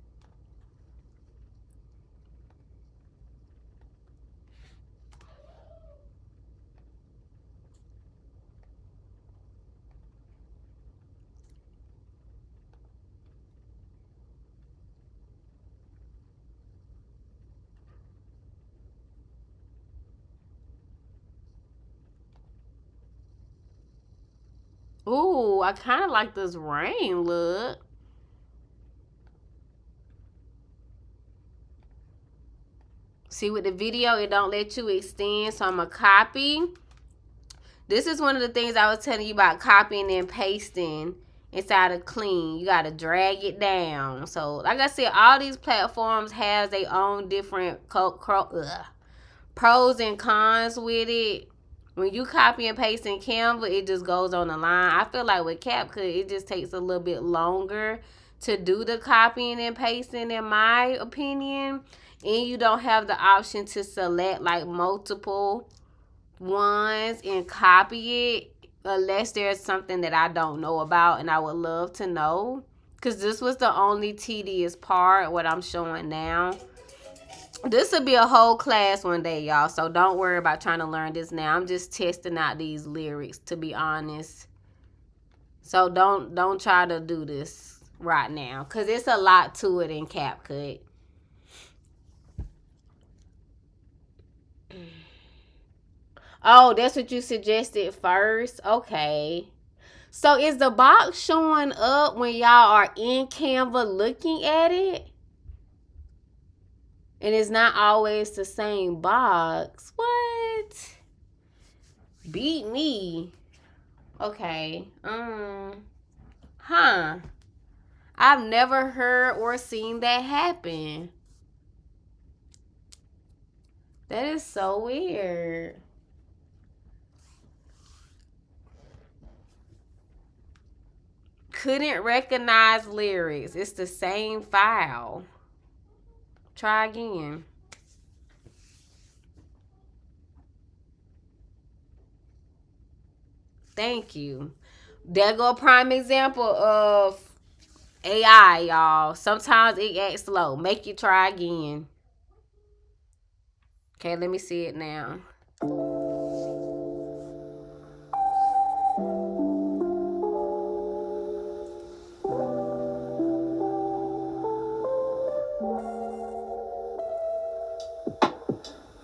Ooh, I kind of like this rain look. See, with the video, it don't let you extend, so I'm going to copy. This is one of the things I was telling you about copying and pasting inside of Clean. You got to drag it down. So, like I said, all these platforms have their own different pros and cons with it. When you copy and paste in Canva, it just goes on the line. I feel like with CapCut, it just takes a little bit longer to do the copying and pasting, in my opinion. And you don't have the option to select like multiple ones and copy it unless there's something that I don't know about and I would love to know. Because this was the only tedious part, what I'm showing now. This will be a whole class one day, y'all. So don't worry about trying to learn this now. I'm just testing out these lyrics, to be honest. So don't try to do this right now, because it's a lot to it in CapCut. Oh, that's what you suggested first? Okay. So is the box showing up when y'all are in Canva looking at it? And it's not always the same box. What? Beat me. Okay. Huh. I've never heard or seen that happen. That is so weird. Couldn't recognize lyrics. It's the same file. Try again. Thank you. There go a prime example of AI, y'all. Sometimes it acts slow. Make you try again. Okay, let me see it now.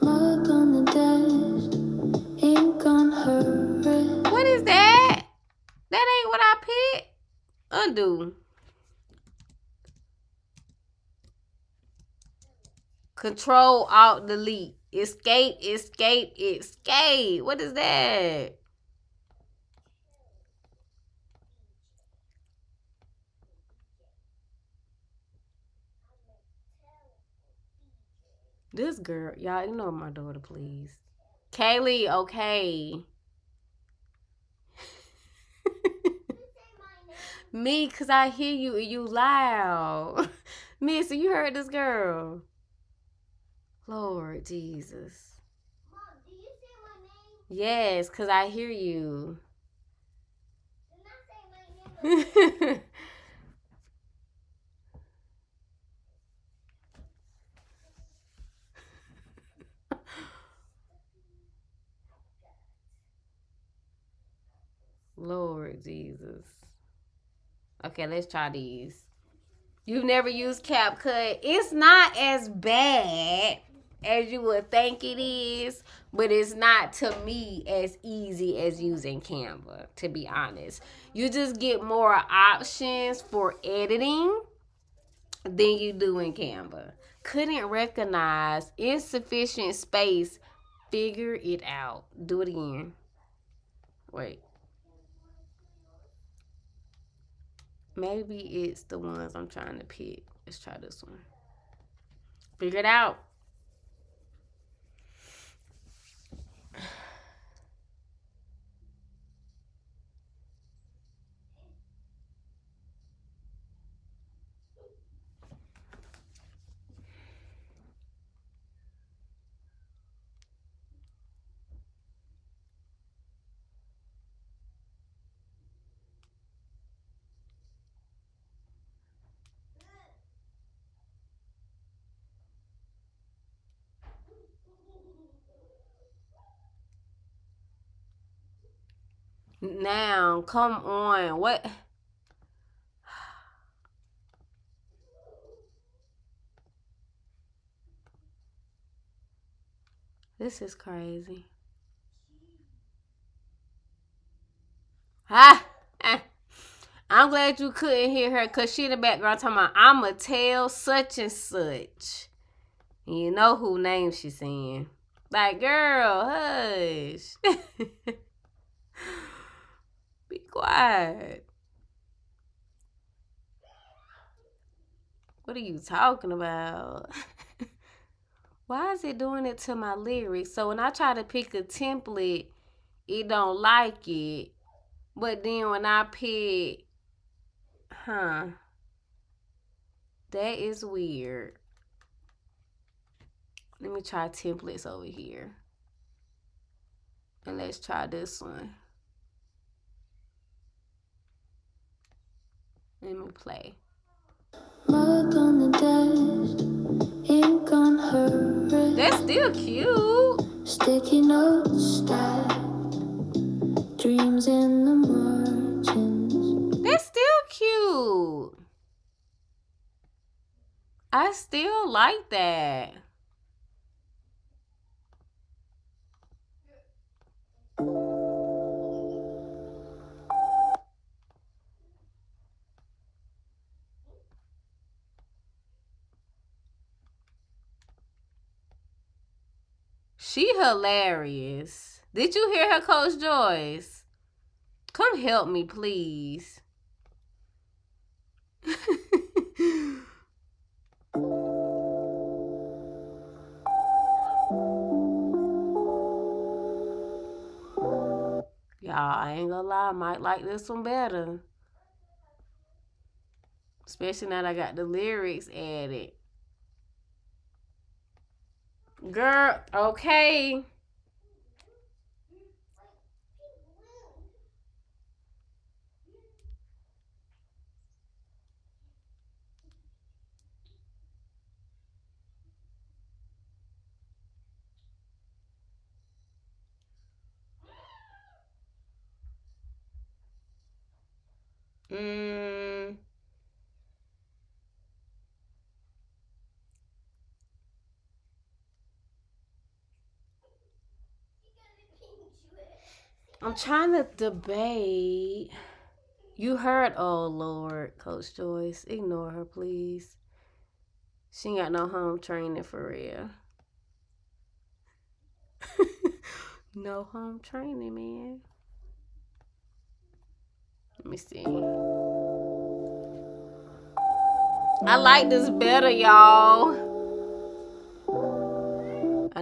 Mug on the desk, ink on her wrist. What is that? That ain't what I picked. Undo. Control, Alt, Delete. Escape, escape, escape. What is that? This girl, y'all ignore my daughter, please. Kaylee, okay. Me, because I hear you and you loud. Missy, you heard this girl. Lord Jesus. Mom, do you say my name? Yes, because I hear you. Did not say my name. Lord Jesus. Okay, let's try these. You've never used CapCut. It's not as bad as you would think it is, but it's not, to me, as easy as using Canva, to be honest. You just get more options for editing than you do in Canva. Couldn't recognize insufficient space. Figure it out. Do it again. Wait. Maybe it's the ones I'm trying to pick. Let's try this one. Figure it out. Now, come on. What? This is crazy. Ah! I'm glad you couldn't hear her because she in the background talking about, I'ma tell such and such. And you know who name she's saying. Like, girl, hush. Be quiet. What are you talking about? Why is it doing it to my lyrics? So when I try to pick a template, it don't like it. But then when I pick, that is weird. Let me try templates over here. And let's try this one. Let me play. Mug on the dash, ink on her wrist. That's still cute. Sticky notes stacked, dreams in the margins. That's still cute. I still like that. She hilarious. Did you hear her, Coach Joyce? Come help me, please. Y'all, I ain't gonna lie, I might like this one better. Especially now that I got the lyrics added. Girl, okay. I'm trying to debate. You heard, oh Lord, Coach Joyce. Ignore her, please. She ain't got no home training for real. No home training, man. Let me see. I like this better, y'all.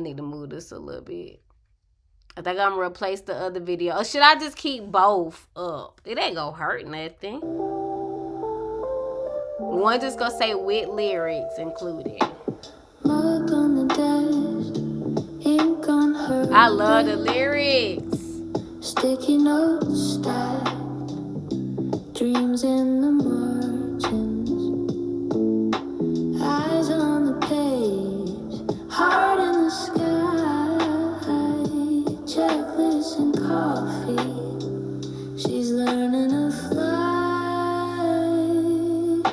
need to move this a little bit. I think I'm gonna replace the other video. Or should I just keep both up? It ain't gonna hurt nothing. One just gonna say with lyrics included. Mark on the dash, ink on her. I love the lyrics. Sticky notes stacked, dreams in the margins. Eyes on the page, heart in the sky. Checklists and coffee. She's learning to fly.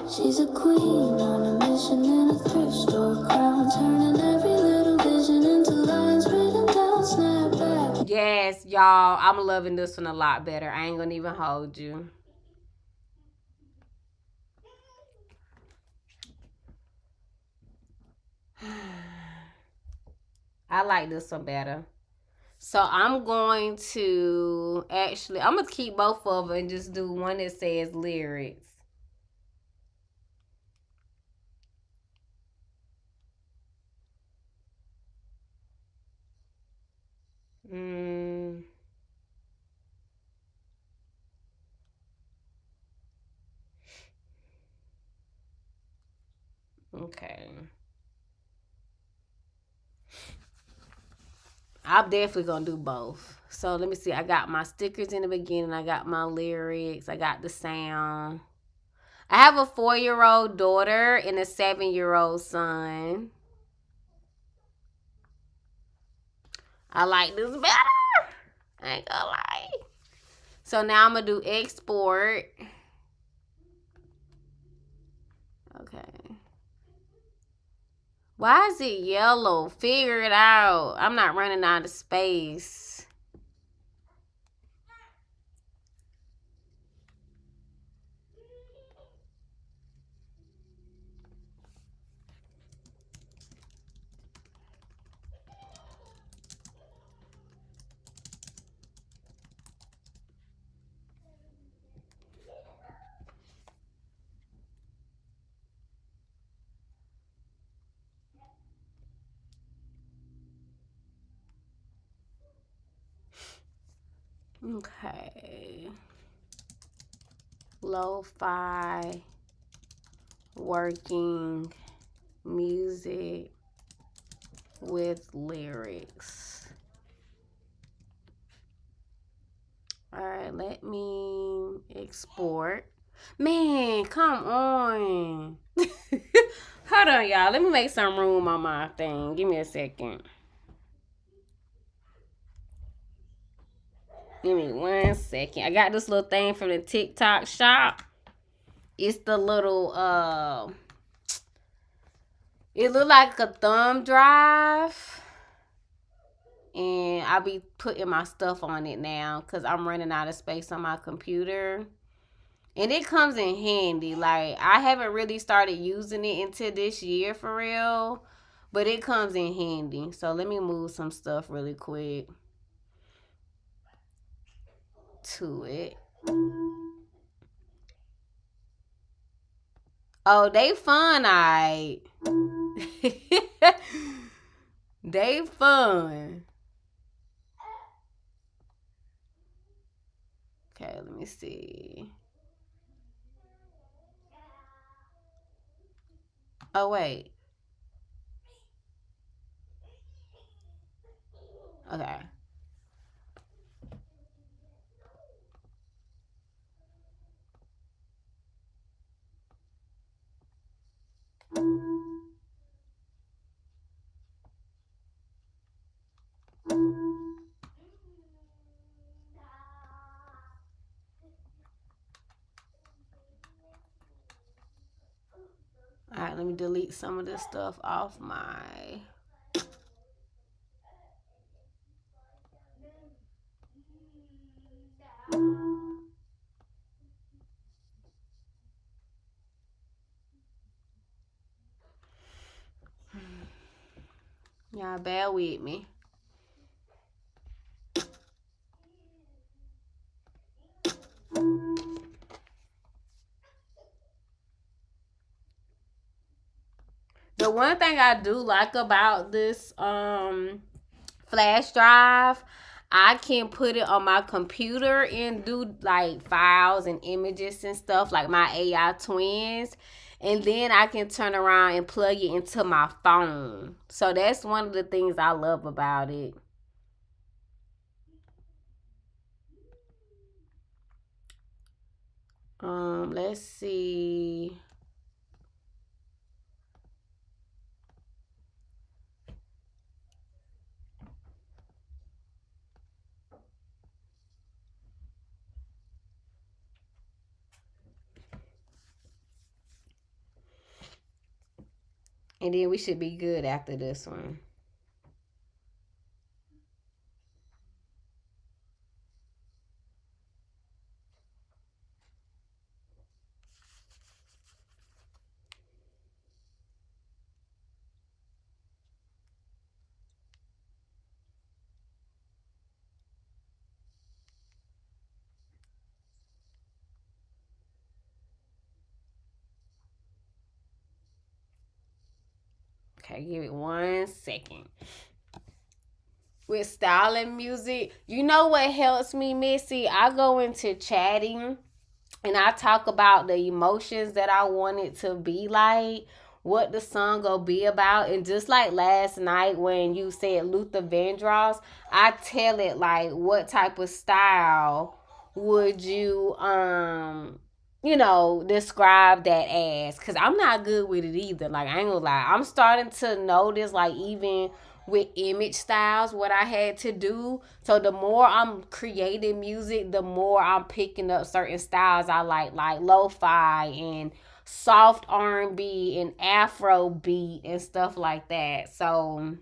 She's a queen on a mission in a thrift store crown, turning every little vision into lines written down, snap back. Yes, y'all, I'm loving this one a lot better. I ain't gonna even hold you. I like this one better. So I'm going to I'm going to keep both of them and just do one that says lyrics. Okay. I'm definitely going to do both. So let me see. I got my stickers in the beginning. I got my lyrics. I got the sound. I have a 4-year-old daughter and a 7-year-old son. I like this better. I ain't gonna lie. So now I'm going to do export. Okay. Why is it yellow? Figure it out. I'm not running out of space. Okay. Lo-fi working music with lyrics. All right, let me export. Man, come on. Hold on, y'all. Let me make some room on my thing. Give me a second. Give me 1 second. I got this little thing from the TikTok shop. It's the little, it look like a thumb drive. And I'll be putting my stuff on it now because I'm running out of space on my computer. And it comes in handy. Like, I haven't really started using it until this year for real. But it comes in handy. So let me move some stuff really quick to it. Oh, they fun, alright. They fun. Okay, let me see. Oh, wait. Okay. All right, let me delete some of this stuff off my... Y'all bear with me. The one thing I do like about this flash drive, I can put it on my computer and do like files and images and stuff like my AI twins. And then I can turn around and plug it into my phone. So that's one of the things I love about it. Let's see. And then we should be good after this one. Okay, give it 1 second. With styling music, you know what helps me, Missy? I go into chatting and I talk about the emotions that I want it to be like, what the song gonna be about. And just like last night when you said Luther Vandross, I tell it like, what type of style would you describe that as? Because I'm not good with it either. Like, I ain't gonna lie, I'm starting to notice, like, even with image styles, what I had to do. So the more I'm creating music, the more I'm picking up certain styles I like lo-fi and soft R&B and Afro beat and stuff like that. So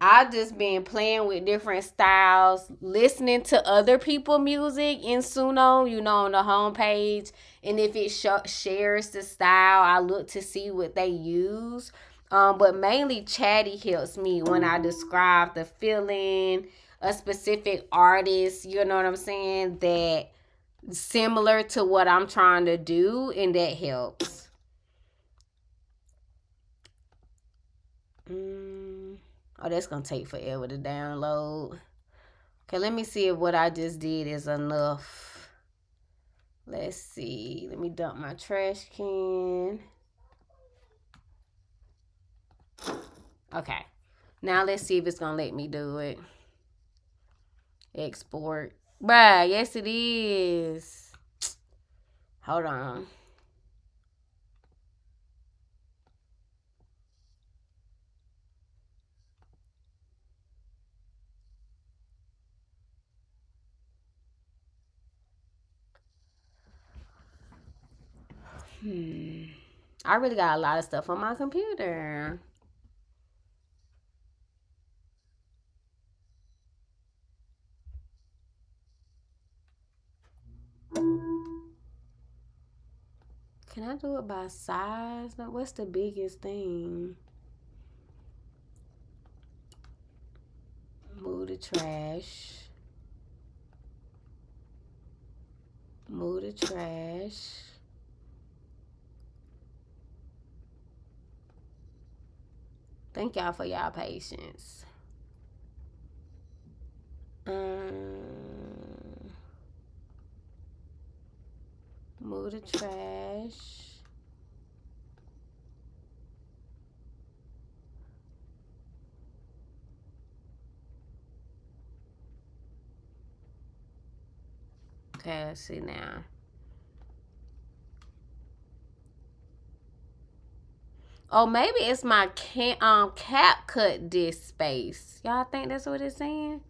I just been playing with different styles, listening to other people music in Suno, on the homepage. And if it shares the style, I look to see what they use. But mainly Chatty helps me when I describe the feeling, a specific artist, you know what I'm saying, that similar to what I'm trying to do, and that helps. Oh, that's going to take forever to download. Okay, let me see if what I just did is enough. Let's see. Let me dump my trash can. Okay. Now let's see if it's going to let me do it. Export. Bruh, yes it is. Hold on. I really got a lot of stuff on my computer. Can I do it by size? What's the biggest thing? Move the trash. Move the trash. Thank y'all for y'all patience. Move the trash. Okay, let's see now. Oh, maybe it's my cap cut disk space. Y'all think that's what it's saying?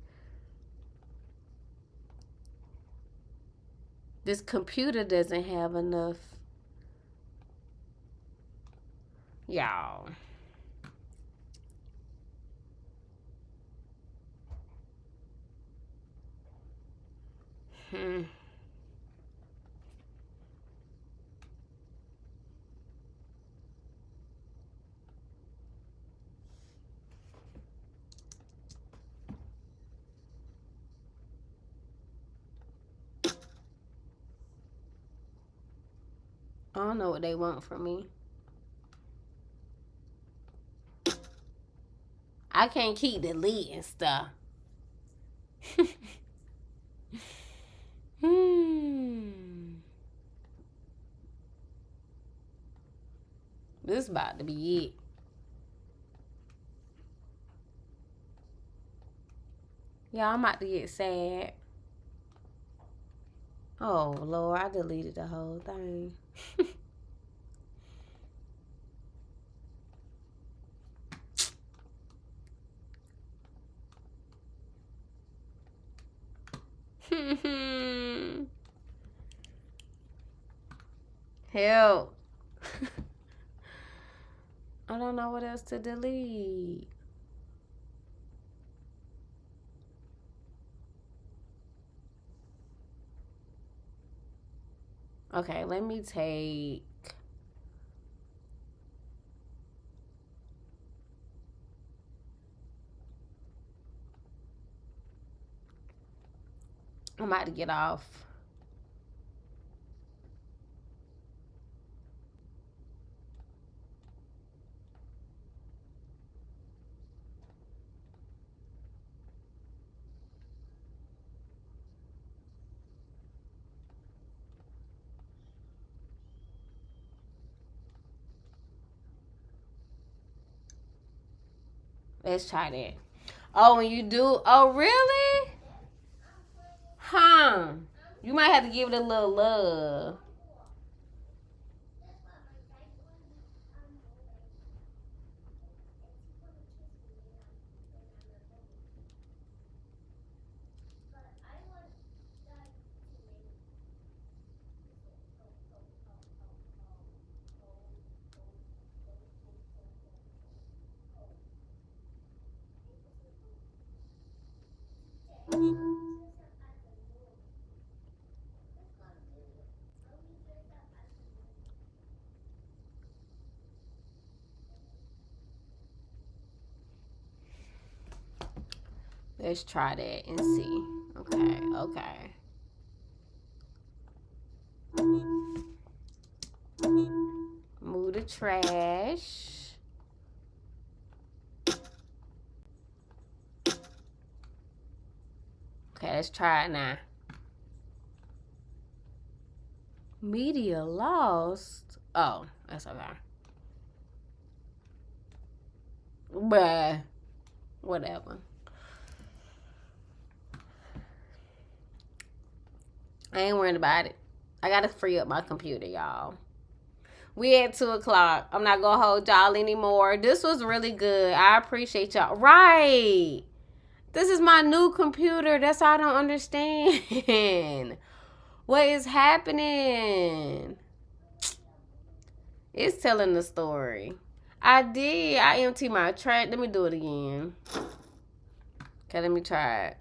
This computer doesn't have enough. Y'all. I don't know what they want from me. I can't keep deleting stuff. This about to be it. Y'all, I'm about to get sad. Oh, Lord, I deleted the whole thing. Help. I don't know what else to delete. Okay, let me take... I'm about to get off. Let's try that. Oh, when you do... Oh, really? Huh. You might have to give it a little love. Let's try that and see. Okay. Move the trash. Okay, let's try it now. Media lost. Oh, that's okay. Bruh. Whatever. I ain't worried about it. I gotta free up my computer, y'all. We at 2 o'clock. I'm not gonna hold y'all anymore. This was really good. I appreciate y'all. Right. This is my new computer. That's how I don't understand. What is happening? It's telling the story. I did. I emptied my trash. Let me do it again. Okay, let me try it.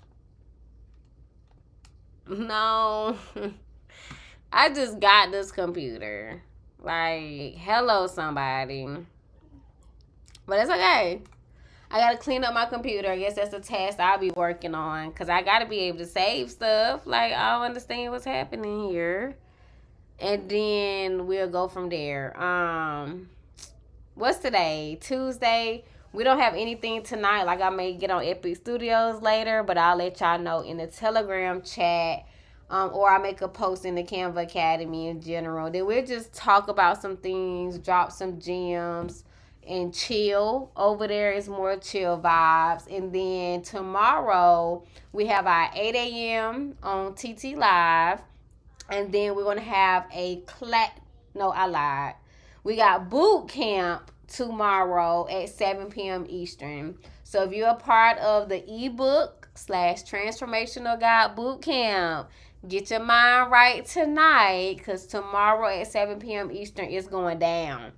No. I just got this computer. Like, hello, somebody. But it's okay. I got to clean up my computer. I guess that's the task I'll be working on. Because I got to be able to save stuff. Like, I don't understand what's happening here. And then we'll go from there. What's today? Tuesday. We don't have anything tonight. Like, I may get on Epic Studios later. But I'll let y'all know in the Telegram chat. Or I make a post in the Canva Academy in general. Then we'll just talk about some things, drop some gems, and chill. Over there is more chill vibes. And then tomorrow, we have our 8 a.m. on TT Live. And then we're going to have a No, I lied. We got boot camp tomorrow at 7 p.m. Eastern. So if you're a part of the ebook / transformational guide boot camp, get your mind right tonight, because tomorrow at 7 p.m. Eastern is going down.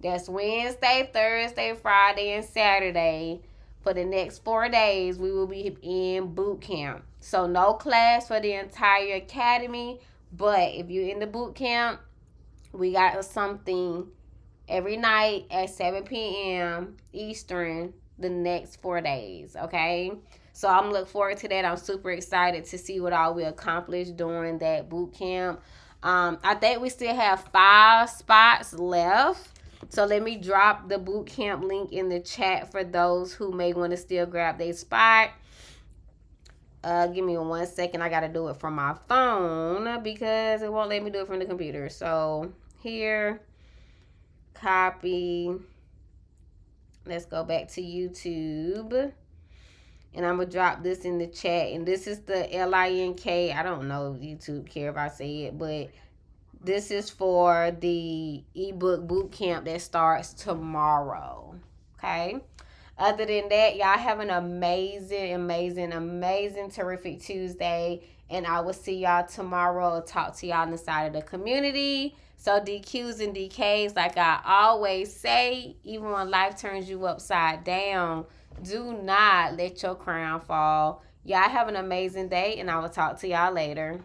That's Wednesday, Thursday, Friday, and Saturday. For the next 4 days, we will be in boot camp. So no class for the entire academy. But if you're in the boot camp, we got something every night at 7 p.m. Eastern the next 4 days, okay? So I'm looking forward to that. I'm super excited to see what all we accomplish during that boot camp. I think we still have 5 spots left. So let me drop the bootcamp link in the chat for those who may want to still grab their spot. Give me 1 second. I got to do it from my phone because it won't let me do it from the computer. So here, copy. Let's go back to YouTube. And I'm going to drop this in the chat. And this is the link. I don't know if YouTube care if I say it, but this is for the ebook bootcamp that starts tomorrow. Okay. Other than that, y'all have an amazing, terrific Tuesday. And I will see y'all tomorrow. I'll talk to y'all on the side of the community. So DQs and DKs, like I always say, even when life turns you upside down, do not let your crown fall. Y'all have an amazing day, and I will talk to y'all later.